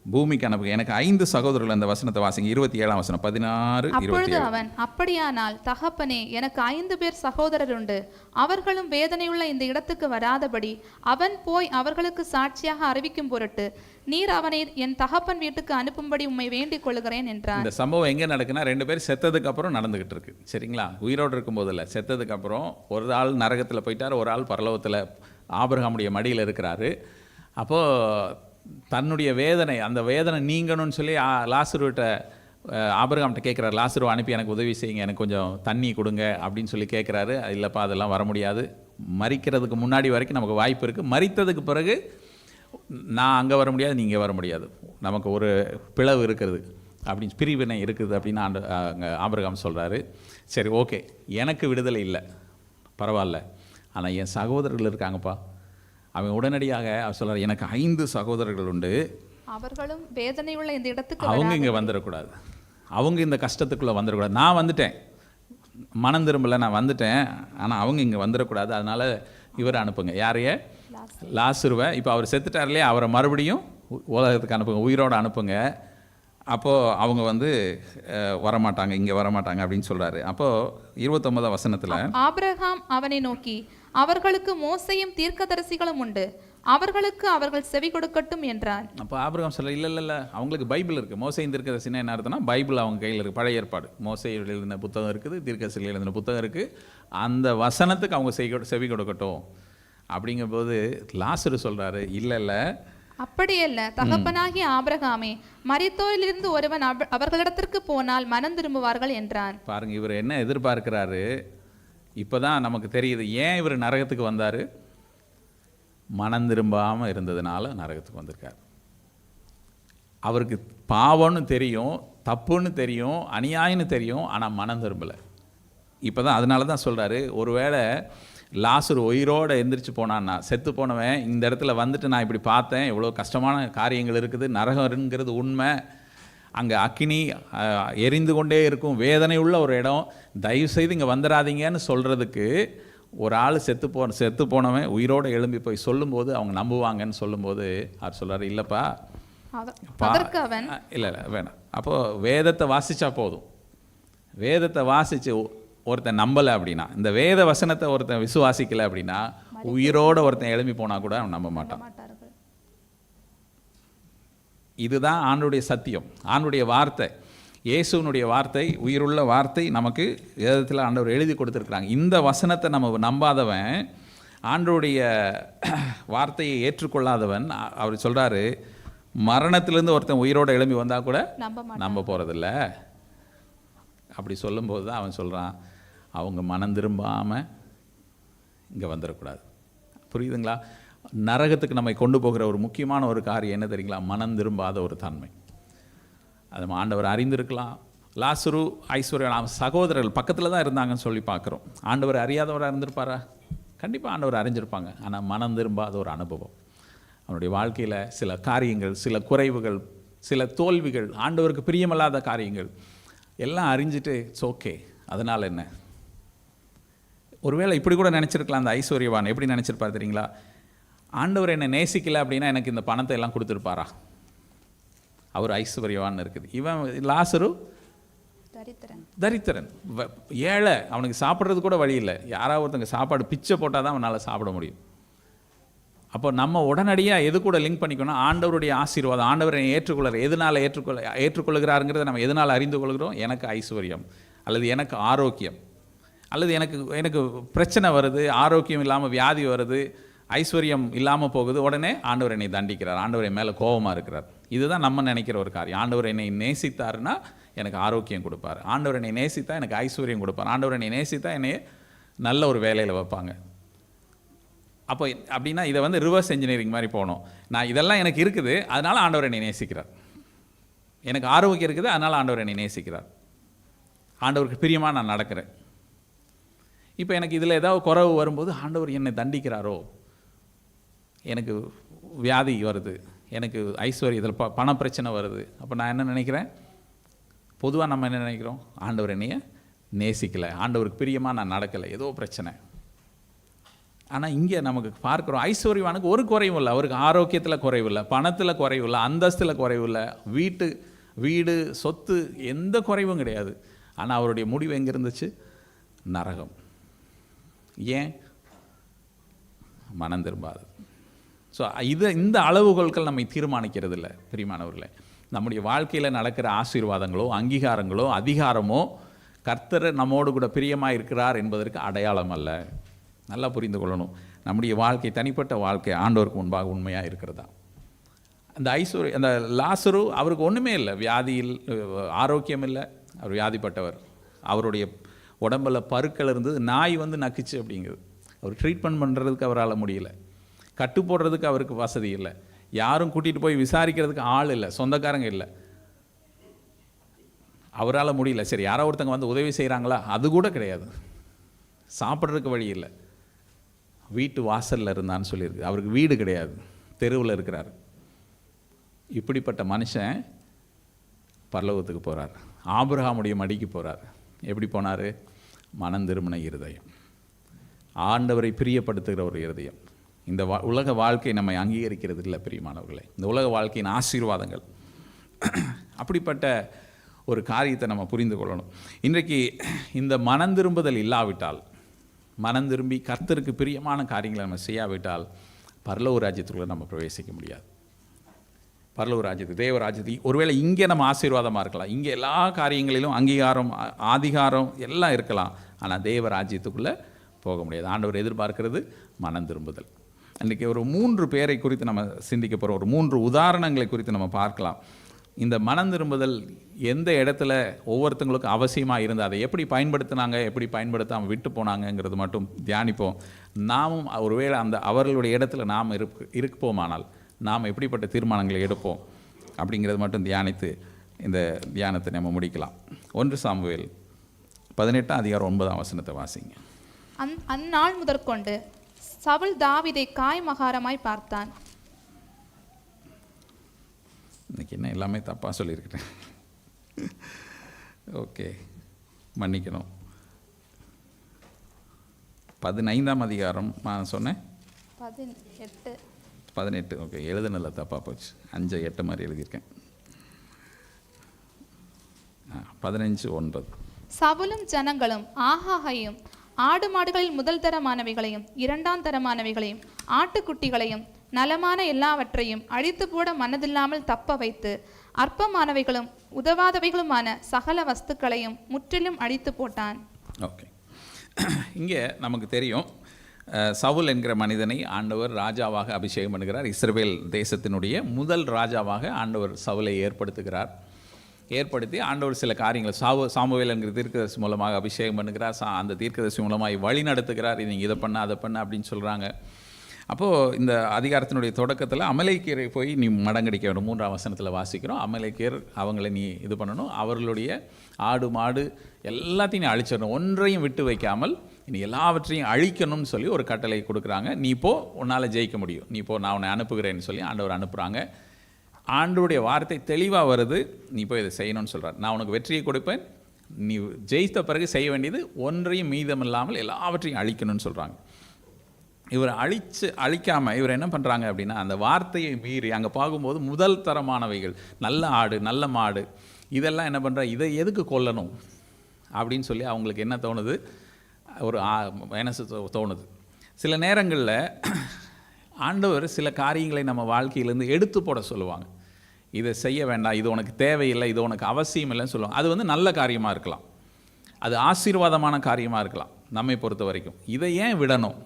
Speaker 1: பூமிக்கு அனுப்புங்க. எனக்கு 5 சகோதரர்கள். அந்த வசனத்தை வாசிங்க, 27ஆம் வசனம், 16, 27.
Speaker 2: அப்பொழுது அவன், அப்படியானால் தகப்பனே, எனக்கு 5 பேர் சகோதரர் உண்டு, அவர்களும் வேதனையுள்ள இந்த இடத்துக்கு வராதபடி அவன் போய் அவர்களுக்கு சாட்சியாக அறிவிக்கும் பொருட்டு நீர் அவனை என் தகப்பன் வீட்டுக்கு அனுப்பும்படி உம்மை வேண்டிக் கொள்கிறேன் என்றான். இந்த
Speaker 1: சம்பவம் எங்கே நடக்குன்னா, 2 பேர் செத்ததுக்கு அப்புறம் நடந்துகிட்டு இருக்கு. சரிங்களா? உயிரோடு இருக்கும்போது இல்லை, செத்ததுக்கு அப்புறம். ஒரு ஆள் நரகத்தில் போயிட்டார், ஒரு ஆள் பரலோகத்தில் ஆபிரகாமுடைய மடியில் இருக்கிறாரு. அப்போது தன்னுடைய வேதனை, அந்த வேதனை நீங்கணும்னு சொல்லி லாசருவிட்ட ஆபிரகாம்கிட்ட கேட்குறாரு, லாசரு அனுப்பி எனக்கு உதவி செய்யுங்க, எனக்கு கொஞ்சம் தண்ணி கொடுங்க அப்படின்னு சொல்லி கேட்குறாரு. இல்லைப்பா, அதெல்லாம் வர முடியாது, மரிக்கிறதுக்கு முன்னாடி வரைக்கும் நமக்கு வாய்ப்பு இருக்குது, மரித்ததுக்கு பிறகு நான் அங்கே வர முடியாது, நீங்கள் வர முடியாது, நமக்கு ஒரு பிளவு இருக்கிறது அப்படின்னு, பிரிவினை இருக்குது அப்படின்னு அங்கே ஆபிரகாம் சொல்கிறாரு. சரி, ஓகே, எனக்கு விடுதலை இல்லை, பரவாயில்ல, ஆனால் என் சகோதரர்கள் இருக்காங்கப்பா. அவன் உடனடியாக அவர் சொல்கிறார், எனக்கு 5 சகோதரர்கள் உண்டு,
Speaker 2: அவர்களும் வேதனையுள்ள இந்த இடத்துக்கு
Speaker 1: அவங்க இங்கே வந்துடக்கூடாது, அவங்க இந்த கஷ்டத்துக்குள்ளே வந்துடக்கூடாது. நான் வந்துட்டேன், மனம் திரும்பலை, நான் வந்துட்டேன், ஆனால் அவங்க இங்கே வந்துடக்கூடாது, அதனால் இவரை அனுப்புங்க. யாரையே? லாசருவை. இப்போ அவர் செத்துட்டார் இல்லையா, அவரை மறுபடியும் உலகத்துக்கு அனுப்புங்க, உயிரோடு அனுப்புங்க. அப்போது அவங்க வந்து வரமாட்டாங்க, இங்கே வரமாட்டாங்க அப்படின்னு சொல்கிறாரு. அப்போது 29ஆம் வசனத்தில்
Speaker 2: ஆபிரகாம் அவனை நோக்கி, அவர்களுக்கு மோசையும் தீர்க்கதரிசிகளும் உண்டு, அவர்களுக்கு அவர்கள் செவி கொடுக்கட்டும் என்றார்.
Speaker 1: அப்போ ஆபிரகாம் சொல்ல, இல்லை, அவங்களுக்கு பைபிள் இருக்குது. மோசையும் தீர்க்கதரிசினா என்ன அர்த்தம்னா, பைபிள் அவங்க கையில் இருக்குது, பழைய ஏற்பாடு. மோசை எழுதின புத்தகம் இருக்குது, தீர்க்கதரிசிகள் எழுதின புத்தகம் இருக்குது, அந்த வசனத்துக்கு அவங்க செவி கொடுக்கட்டும். அப்படிங்கும்போது லாசரு சொல்கிறாரு, இல்லை,
Speaker 2: அப்படியல்ல தகப்பனாகிய ஆபிரகாமே, மரித்தோரிலிருந்து ஒருவன் அவர்களிடத்திற்கு போனால் மனம் திரும்புவார்கள் என்றான்.
Speaker 1: பாருங்க, இவர் என்ன எதிர்பார்க்கிறாரு, இப்போதான் நமக்கு தெரியுது. ஏன் இவர் நரகத்துக்கு வந்தார்? மனம் திரும்பாமல் இருந்ததுனால நரகத்துக்கு வந்திருக்கார். அவருக்கு பாவம்னு தெரியும், தப்புன்னு தெரியும், அநியாயம்னு தெரியும், ஆனால் மனம் திரும்பலை. இப்போ தான் அதனால தான் சொல்கிறாரு, ஒருவேளை லாசரு உயிரோடு எந்திரிச்சு போனான்னா, செத்து போனவன் இந்த இடத்துல வந்துட்டு நான் இப்படி பார்த்தேன், எவ்வளோ கஷ்டமான காரியங்கள் இருக்குது, நரகங்கிறது உண்மை, அங்கே அக்கினி எரிந்து கொண்டே இருக்கும், வேதனை உள்ள ஒரு இடம், தயவுசெய்து இங்கே வந்துடாதீங்கன்னு சொல்கிறதுக்கு ஒரு ஆள் செத்து போனவன் உயிரோடு எழும்பி போய் சொல்லும்போது அவங்க நம்புவாங்கன்னு சொல்லும்போது அவர் சொல்கிறார், இல்லைப்பா, இல்லை வேணாம். அப்போது வேதத்தை வாசித்தா போதும். வேதத்தை வாசித்து ஒருத்தன் நம்பலை அப்படின்னா, இந்த வேத வசனத்தை ஒருத்தன் விசுவாசிக்கலை அப்படின்னா, உயிரோட ஒருத்தன் எழும்பி போனால் கூட அவன் நம்ப மாட்டான். இதுதான் ஆண்டுடைய சத்தியம், ஆண்டுடைய வார்த்தை, இயேசுனுடைய வார்த்தை, உயிருள்ள வார்த்தை நமக்கு வேதத்தில் ஆண்டவர் எழுதி கொடுத்துருக்குறாங்க. இந்த வசனத்தை நம்ம நம்பாதவன், ஆண்டவருடைய வார்த்தையை ஏற்றுக்கொள்ளாதவன், அவர் சொல்கிறாரு, மரணத்திலேருந்து ஒருத்தன் உயிரோடு எழும்பி வந்தால் கூட நம்ப போகிறதில்ல. அப்படி சொல்லும்போது தான் அவன் சொல்கிறான், அவங்க மனம் திரும்பாமல் இங்கே வந்துடக்கூடாது. புரியுதுங்களா? நரகத்துக்கு நம்மை கொண்டு போகிற ஒரு முக்கியமான ஒரு காரியம் என்ன தெரியுங்களா? மனம் திரும்பாத ஒரு தன்மை. அது ஆண்டவர் அறிந்திருக்கலாம், லாசரு ஐஸ்வர்யம் சகோதரர்கள் பக்கத்தில் தான் இருந்தாங்கன்னு சொல்லி பார்க்குறோம். ஆண்டவர் அறியாதவராக இருந்திருப்பாரா? கண்டிப்பாக ஆண்டவர் அறிஞ்சிருப்பாங்க. ஆனால் மனம் திரும்பாத ஒரு அனுபவம். அவனுடைய வாழ்க்கையில் சில காரியங்கள், சில குறைவுகள், சில தோல்விகள், ஆண்டவருக்கு பிரியமில்லாத காரியங்கள் எல்லாம் அறிஞ்சிட்டு இட்ஸ் ஓகே, அதனால் என்ன. ஒருவேளை இப்படி கூட நினச்சிருக்கலாம் அந்த ஐஸ்வர்யவான். எப்படி நினச்சிருப்பார் தெரியுங்களா? ஆண்டவர் என்னை நேசிக்கலை அப்படின்னா எனக்கு இந்த பணத்தை எல்லாம் கொடுத்துருப்பாரா? அவர் ஐஸ்வர்யவான் இருக்குது. இவன் லாசரு தரித்திரன், ஏழை, அவனுக்கு சாப்பிட்றது கூட வழி இல்லை. யாராவது ஒருத்தங்க சாப்பாடு பிச்சை போட்டால் தான் அவனால் சாப்பிட முடியும். அப்போ நம்ம உடனடியாக எது கூட லிங்க் பண்ணிக்கணும்? ஆண்டவருடைய ஆசீர்வாதம். ஆண்டவரை ஏற்றுக்கொள்கிறார். எதனால் ஏற்றுக்கொள்கிறாருங்கிறத நம்ம எதனால் அறிந்து கொள்கிறோம்? எனக்கு ஐஸ்வர்யம், அல்லது எனக்கு ஆரோக்கியம், அல்லது எனக்கு பிரச்சனை வருது, ஆரோக்கியம் இல்லாமல் வியாதி வருது, ஐஸ்வர்யம் இல்லாமல் போகுது, உடனே ஆண்டவர் என்னை தண்டிக்கிறார், ஆண்டவர் என் மேலே கோபமாக இருக்கிறார். இதுதான் நம்ம நினைக்கிற ஒரு காரியம். ஆண்டவர் என்னை நேசித்தாருன்னா எனக்கு ஆரோக்கியம் கொடுப்பார், ஆண்டவர் என்னை நேசித்தா எனக்கு ஐஸ்வர்யம் கொடுப்பார், ஆண்டவர் என்னை நேசித்தா என்னை நல்ல ஒரு வேலையில் வைப்பாங்க. அப்போ அப்படின்னா இதை வந்து ரிவர்ஸ் இன்ஜினியரிங் மாதிரி போகணும். நான் இதெல்லாம் எனக்கு இருக்குது, அதனால் ஆண்டவர் என்னை நேசிக்கிறார். எனக்கு ஆரோக்கியம் இருக்குது, அதனால் ஆண்டவர் என்னை நேசிக்கிறார். ஆண்டவருக்கு பிரியமாக நான் நடக்கிறேன். இப்போ எனக்கு இதில் ஏதாவது குறைவு வரும்போது ஆண்டவர் என்னை தண்டிக்கிறாரோ, எனக்கு வியாதி வருது, எனக்கு ஐஸ்வர்யத்தில் பண பிரச்சனை வருது, அப்போ நான் என்ன நினைக்கிறேன்? பொதுவாக நம்ம என்ன நினைக்கிறோம்? ஆண்டவர் என்னைய நேசிக்கலை, ஆண்டவருக்கு பிரியமாக நான் நடக்கலை, ஏதோ பிரச்சனை. ஆனால் இங்கே நமக்கு பார்க்குறோம், ஐஸ்வர்யவானுக்கு ஒரு குறைவும் இல்லை. அவருக்கு ஆரோக்கியத்தில் குறைவு இல்லை, பணத்தில் குறைவு இல்லை, அந்தஸ்தில் குறைவு இல்லை, வீடு சொத்து எந்த குறைவும் கிடையாது. ஆனால் அவருடைய முடிவு எங்கே இருந்துச்சு? நரகம். ஏன்? மனம் திரும்பாது. ஸோ இந்த அளவுகோல்கள் நம்மை தீர்மானிக்கிறது இல்லை பிரியமானவர்களே. நம்முடைய வாழ்க்கையில் நடக்கிற ஆசீர்வாதங்களோ, அங்கீகாரங்களோ, அதிகாரமோ கர்த்தர் நம்மோடு கூட பிரியமாக இருக்கிறார் என்பதற்கு அடையாளம் அல்ல. நல்லா புரிந்து கொள்ளணும். நம்முடைய வாழ்க்கை, தனிப்பட்ட வாழ்க்கை ஆண்டவருக்கு முன்பாக உண்மையாக இருக்கிறதா? அந்த லாசரு, அவருக்கு ஒன்றுமே இல்லை, வியாதியில் ஆரோக்கியம் இல்லை, அவர் வியாதிப்பட்டவர். அவருடைய உடம்பில் பருக்கள் இருந்தது, நாய் வந்து நக்குச்சு அப்படிங்கிறது. அவர் ட்ரீட்மெண்ட் பண்ணுறதுக்கு அவரால் முடியல, கட்டு போடுறதுக்கு அவருக்கு வசதி இல்லை, யாரும் கூட்டிகிட்டு போய் விசாரிக்கிறதுக்கு ஆள் இல்லை, சொந்தக்காரங்க இல்லை, அவரால் முடியல. சரி, யாரோ ஒருத்தங்க வந்து உதவி செய்கிறாங்களா? அது கூட கிடையாது. சாப்பிட்றதுக்கு வழி இல்லை, வீட்டு வாசலில் இருந்தான்னு சொல்லியிருக்கு. அவருக்கு வீடு கிடையாது, தெருவில் இருக்கிறார். இப்படிப்பட்ட மனுஷன் பரலோகத்துக்கு போகிறார், ஆபிரகாமுடைய மடிக்கு போகிறார். எப்படி போனார்? மனம் திரும்பின இருதயம், ஆண்டவரை பிரியப்படுத்துகிற ஒரு இருதயம். இந்த உலக வாழ்க்கை நம்மை அங்கீகரிக்கிறது இல்லை பிரியமானவர்களே. இந்த உலக வாழ்க்கையின் ஆசீர்வாதங்கள், அப்படிப்பட்ட ஒரு காரியத்தை நம்ம புரிந்து கொள்ளணும். இன்றைக்கு இந்த மனம் திரும்புதல் இல்லாவிட்டால், மனம் திரும்பி கர்த்தருக்கு பிரியமான காரியங்களை நம்ம செய்யாவிட்டால் பரலோக ராஜ்யத்துக்குள்ளே நம்ம பிரவேசிக்க முடியாது. பரலோக ராஜ்யத்துக்கு, தேவ ராஜ்யத்துக்கு ஒருவேளை இங்கே நம்ம ஆசீர்வாதமாக இருக்கலாம், இங்கே எல்லா காரியங்களிலும் அங்கீகாரம், ஆதிகாரம் எல்லாம் இருக்கலாம், ஆனால் தேவ ராஜ்யத்துக்குள்ளே போக முடியாது. ஆண்டவர் எதிர்பார்க்கிறது மனம் திரும்புதல். இன்றைக்கி ஒரு 3 பேரை குறித்து நம்ம சிந்திக்க போகிறோம். ஒரு 3 உதாரணங்களை குறித்து நம்ம பார்க்கலாம். இந்த மனம் திரும்புதல் எந்த இடத்துல ஒவ்வொருத்தங்களுக்கும் அவசியமாக இருந்து அதை எப்படி பயன்படுத்தினாங்க, எப்படி பயன்படுத்தாமல் விட்டு போனாங்கங்கிறது மட்டும் தியானிப்போம். நாமும் ஒருவேளை அவர்களுடைய இடத்துல நாம் இருப்போமானால் நாம் எப்படிப்பட்ட தீர்மானங்களை எடுப்போம் அப்படிங்கிறது மட்டும் தியானித்து இந்த தியானத்தை நம்ம முடிக்கலாம். 1 சாமுவேல் 18:9 வாசிங்க.
Speaker 2: அந்நாள் முதற்கொண்டு சவுல் தாவீதை காய்மகாரமாய் பார்த்தான்.
Speaker 1: இன்னைக்கு என்ன எல்லாமே தப்பாக சொல்லியிருக்கிறேன், ஓகே மன்னிக்கணும். 15 நான் சொன்னேன் 18, ஓகே எழுதுனல தப்பாக போச்சு, 5-8 மாதிரி எழுதியிருக்கேன். 15:9.
Speaker 2: சவுலும் ஜனங்களும் ஆகாகையும் ஆடு மாடுகளில் முதல் தரமானவைகளையும் 2ஆம் தரமானவைகளையும் ஆட்டுக்குட்டிகளையும் நலமான எல்லாவற்றையும் அழித்து போட மனதில்லாமல் தப்ப வைத்து அற்பமானவைகளும் உதவாதவைகளுமான சகல வஸ்துக்களையும் முற்றிலும் அழித்து போட்டான்.
Speaker 1: ஓகே, இங்கே நமக்கு தெரியும் சவுல் என்கிற மனிதனை ஆண்டவர் ராஜாவாக அபிஷேகம் பண்ணுகிறார். இஸ்ரவேல் தேசத்தினுடைய முதல் ராஜாவாக ஆண்டவர் சவுலை ஏற்படுத்தி ஆண்டவர் சில காரியங்களை சாமுவேல் என்கிற தீர்க்கதரிசி மூலமாக அபிஷேகம் பண்ணுகிறார். அந்த தீர்க்கதரிசி மூலமாக வழி நடத்துகிறார். நீங்கள் இதை பண்ண அதை பண்ண அப்படின்னு சொல்கிறாங்க. அப்போது இந்த அதிகாரத்தினுடைய தொடக்கத்தில் அமலேக்கியரை போய் நீ மடங்கடிக்க வேண்டும். 3ஆம் வசனத்தில் வாசிக்கிறோம். அமலேக்கியர் அவங்களை நீ இது பண்ணணும், அவர்களுடைய ஆடு மாடு எல்லாத்தையும் நீ அழிச்சிடணும், ஒன்றையும் விட்டு வைக்காமல் நீ எல்லாவற்றையும் அழிக்கணும்னு சொல்லி ஒரு கட்டளை கொடுக்குறாங்க. நீ போ, உன்னால் ஜெயிக்க முடியும், நீ போ, நான் உன்னை அனுப்புகிறேன்னு சொல்லி ஆண்டவர் அனுப்புகிறாங்க. ஆண்டவருடைய வார்த்தை தெளிவாக வருது, நீ போய் இதை செய்யணும்னு சொல்கிறார். நான் உனக்கு வெற்றியை கொடுப்பேன், நீ ஜெயித்த பிறகு செய்ய வேண்டியது ஒன்றையும் மீதமில்லாமல் எல்லாவற்றையும் அழிக்கணும்னு சொல்கிறாங்க. இவர் அழிக்காமல் இவர் என்ன பண்ணுறாங்க அப்படின்னா, அந்த வார்த்தையை மீறி அங்கே பார்க்கும்போது முதல் தரமானவைகள், நல்ல ஆடு நல்ல மாடு இதெல்லாம் என்ன பண்ணுறா, இதை எதுக்கு கொல்லணும் அப்படின்னு சொல்லி அவங்களுக்கு என்ன தோணுது, ஒரு மனசு தோணுது. சில நேரங்களில் ஆண்டவர் சில காரியங்களை நம்ம வாழ்க்கையிலேருந்து எடுத்து போட சொல்லுவாங்க. இதை செய்ய வேண்டாம், இது உனக்கு தேவையில்லை, இது உனக்கு அவசியம் இல்லைன்னு சொல்லுவாங்க. அது வந்து நல்ல காரியமாக இருக்கலாம், அது ஆசீர்வாதமான காரியமாக இருக்கலாம் நம்மை பொறுத்த வரைக்கும். இதை ஏன் விடணும்?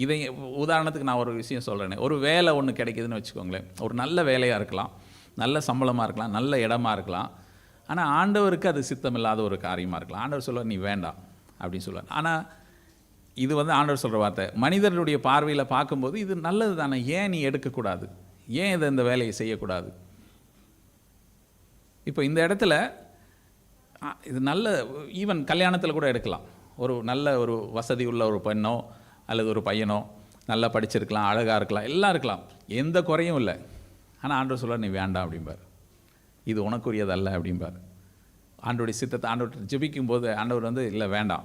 Speaker 1: இதை உதாரணத்துக்கு நான் ஒரு விஷயம் சொல்கிறேனே, ஒரு வேலை ஒன்று கிடைக்குதுன்னு வச்சுக்கோங்களேன், ஒரு நல்ல வேலையாக இருக்கலாம், நல்ல சம்பளமாக இருக்கலாம், நல்ல இடமா இருக்கலாம். ஆனால் ஆண்டவருக்கு அது சித்தமில்லாத ஒரு காரியமாக இருக்கலாம். ஆண்டவர் சொல்லுவார் நீ வேண்டாம் அப்படின்னு சொல்லுவார். ஆனால் இது வந்து ஆண்டவர் சொல்கிற வார்த்தை. மனிதர்களுடைய பார்வையில் பார்க்கும்போது இது நல்லது தானே, ஏன் நீ எடுக்கக்கூடாது, ஏன் இதை இந்த வேலையை செய்யக்கூடாது? இப்போ இந்த இடத்துல இது நல்ல, ஈவன் கல்யாணத்தில் கூட எடுக்கலாம். ஒரு நல்ல ஒரு வசதி உள்ள ஒரு பெண்ணோ அல்லது ஒரு பையனோ நல்லா படிச்சிருக்கலாம், அழகாக இருக்கலாம், எல்லாம் இருக்கலாம், எந்த குறையும் இல்லை. ஆனால் ஆண்டவர் சொல்ல நீ வேண்டாம் அப்படிம்பார், இது உனக்குரியது அல்ல அப்படிம்பார். ஆண்டோடைய சித்தத்தை ஆண்டவர் ஜெபிக்கும் போது ஆண்டவர் வந்து இல்லை வேண்டாம்.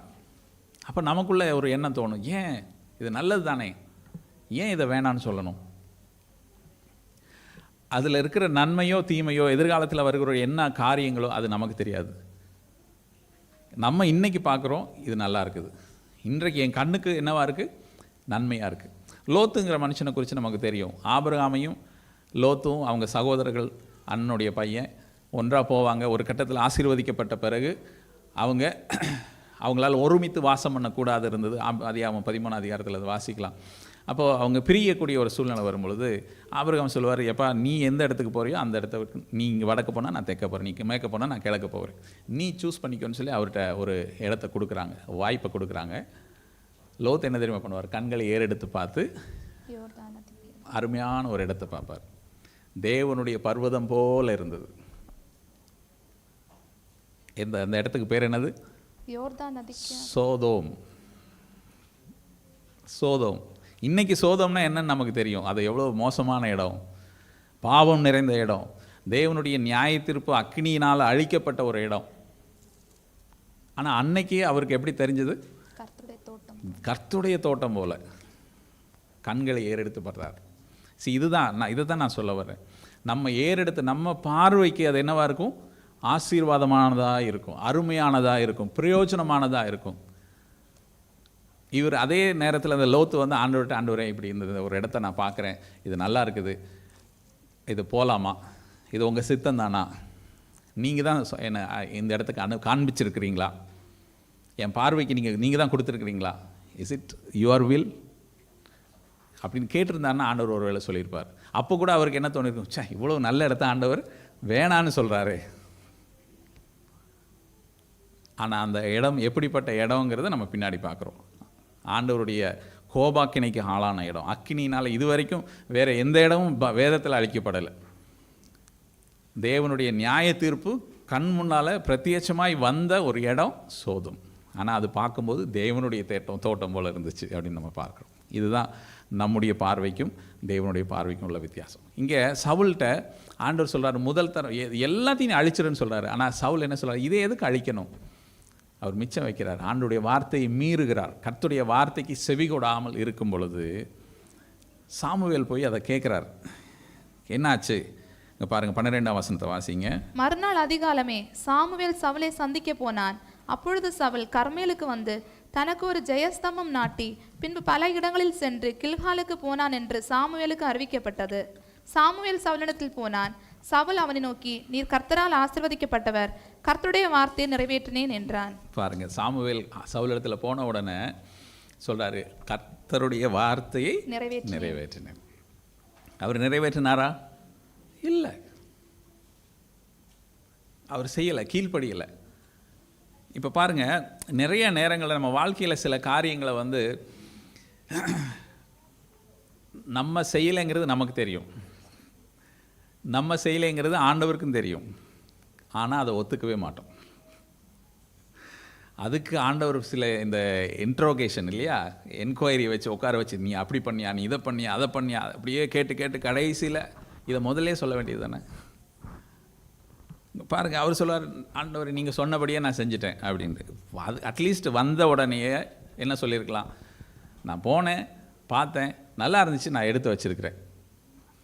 Speaker 1: அப்போ நமக்குள்ளே ஒரு எண்ணம் தோணும், ஏன் இது நல்லது தானே, ஏன் இதை வேணான்னு சொல்லணும்? அதில் இருக்கிற நன்மையோ தீமையோ எதிர்காலத்தில் வருகிற என்ன காரியங்களோ அது நமக்கு தெரியாது. நம்ம இன்றைக்கி பார்க்குறோம் இது நல்லா இருக்குது, இன்றைக்கு என் கண்ணுக்கு என்னவாக இருக்குது, நன்மையாக இருக்குது. லோத்துங்கிற மனுஷனை குறித்து நமக்கு தெரியும். ஆபிரகாமையும் லோத்தும் அவங்க சகோதரர்கள், அண்ணனுடைய பையன், ஒன்றாக போவாங்க. ஒரு கட்டத்தில் ஆசீர்வதிக்கப்பட்ட பிறகு அவங்களால் ஒருமித்து வாசம் பண்ணக்கூடாது இருந்தது. அதிகாரம் 13 அதிகாரத்தில் அதை வாசிக்கலாம். அப்போது அவங்க பிரியக்கூடிய ஒரு சூழ்நிலை வரும்பொழுது ஆபிரகாம் சொல்லுவார், எப்பா நீ எந்த இடத்துக்கு போகிறியோ அந்த இடத்த விட்டு, நீ இங்கே வடக்கு போனால் நான் தெற்க போகிறேன், நீ மேற்க போனால் நான் கிழக்க போகிறேன், நீ சூஸ் பண்ணிக்கோன்னு சொல்லி அவர்கிட்ட ஒரு இடத்த கொடுக்குறாங்க, வாய்ப்பை கொடுக்குறாங்க. லோத் என்ன தெரியுமா பண்ணுவார், கண்களை ஏறெடுத்து பார்த்து அருமையான ஒரு இடத்தை பார்ப்பார். தேவனுடைய பர்வதம் போல் இருந்தது. அந்த இடத்துக்கு பேர் என்னது? சோதோம். சோதோம். இன்னைக்கு சோதோம்னா என்னன்னு நமக்கு தெரியும், அது எவ்வளோ மோசமான இடம், பாவம் நிறைந்த இடம், தேவனுடைய நியாய தீர்ப்பு அக்னியினால் அழிக்கப்பட்ட ஒரு இடம். ஆனால் அன்னைக்கு அவருக்கு எப்படி தெரிஞ்சது? கர்த்தருடைய தோட்டம் போல கண்களை ஏறெடுத்து படுறார். இதை தான் நான் சொல்ல வரேன். நம்ம ஏறெடுத்து நம்ம பார்வைக்கு அது என்னவாக இருக்கும்? ஆசீர்வாதமானதாக இருக்கும், அருமையானதாக இருக்கும், பிரயோஜனமானதாக இருக்கும். இவர் அதே நேரத்தில் அந்த லோத்து வந்து ஆண்டவரே இப்படி இந்த ஒரு இடத்த நான் பார்க்குறேன், இது நல்லா இருக்குது, இது போகலாமா, இது உங்கள் சித்தம் தானா, நீங்கள் தான் என்னை இந்த இடத்துக்கு காண்பிச்சிருக்கிறீங்களா, என் பார்வைக்கு நீங்கள் தான் கொடுத்துருக்குறீங்களா, இஸ் இட் யுவர் வில் அப்படின்னு கேட்டிருந்தாருன்னா ஆண்டவர் ஒரு வேளை சொல்லியிருப்பார். அப்போ கூட அவருக்கு என்ன தோணிருக்கும், சே இவ்வளோ நல்ல இடத்த ஆண்டவர் வேணான்னு சொல்கிறாரு. ஆனால் அந்த இடம் எப்படிப்பட்ட இடங்கிறத நம்ம பின்னாடி பார்க்குறோம். ஆண்டவருடைய கோபாக்கினைக்கு ஆளான இடம், அக்கினினால் இதுவரைக்கும் வேறு எந்த இடமும் வேதத்தில் அழிக்கப்படலை. தேவனுடைய நியாய தீர்ப்பு கண் முன்னால் பிரத்யட்சமாய் வந்த ஒரு இடம் சோதோம். ஆனால் அது பார்க்கும்போது தேவனுடைய தோட்டம் போல் இருந்துச்சு அப்படின்னு நம்ம பார்க்குறோம். இதுதான் நம்முடைய பார்வைக்கும் தேவனுடைய பார்வைக்கும் உள்ள வித்தியாசம். இங்கே சவுல்கிட்ட ஆண்டவர் சொல்கிறார், முதல் தரம் எல்லாத்தையும் அழிச்சிருன்னு சொல்கிறாரு. ஆனால் சவுல் என்ன சொல்கிறார், இதை எதுக்கு அழிக்கணும்? அவர் மிச்சம் வைக்கிறார், ஆண்டவருடைய வார்த்தையை மீறுகிறார். கர்த்தருடைய வார்த்தைக்கு செவி கொடாமல் இருக்கும் பொழுது சாமுவேல் போய் அதை கேட்குறார். என்னாச்சு இங்கே பாருங்கள், 12ஆம் வசனத்தை வாசிங்க.
Speaker 2: மறுநாள் அதிகாலமே சாமுவேல் சவுலை சந்திக்க போனான். அப்பொழுது சவுல் கர்மேலுக்கு வந்து தனக்கு ஒரு ஜெயஸ்தம்பம் நாட்டி பின்பு பல இடங்களில் சென்று கில்காலுக்கு போனான் என்று சாமுவேலுக்கு அறிவிக்கப்பட்டது. சாமுவேல் சவுலிடத்தில் போனான். சவுல் அவனை நோக்கி, நீர் கர்த்தரால் ஆசீர்வதிக்கப்பட்டவர், கர்த்தருடைய வார்த்தையை நிறைவேற்றினேன் என்றான்.
Speaker 1: பாருங்க, சாமுவேல் சவுலிடத்தில் போன உடனே சொல்றாரு, கர்த்தருடைய வார்த்தையை நிறைவேற்றினேன். அவர் நிறைவேற்றினாரா? இல்லை, அவர் செய்யலை, கீழ்ப்படியலை. இப்போ பாருங்கள், நிறைய நேரங்களில் நம்ம வாழ்க்கையில் சில காரியங்களை வந்து நம்ம செய்யலைங்கிறது நமக்கு தெரியும், நம்ம செய்யலைங்கிறது ஆண்டவருக்கும் தெரியும். ஆனால் அதை ஒத்துக்கவே மாட்டோம். அதுக்கு ஆண்டவர் சில இந்த இன்ட்ரோகேஷன் இல்லையா, என்கொயரி வச்சு உட்கார வச்சு, நீ அப்படி பண்ணியா, நீ இதை பண்ணியா, அதை பண்ணியா, அப்படியே கேட்டு கேட்டு கடைசியில் இதை முதல்ல சொல்ல வேண்டியது தானே. பாருங்கள், அவர் சொல்லுவார், ஆண்டவர் நீங்கள் சொன்னபடியே நான் செஞ்சுட்டேன் அப்படின்ட்டு. அது அட்லீஸ்ட் வந்த உடனேயே என்ன சொல்லியிருக்கலாம், நான் போனேன், பார்த்தேன், நல்லா இருந்துச்சு, நான் எடுத்து வச்சுருக்கிறேன்.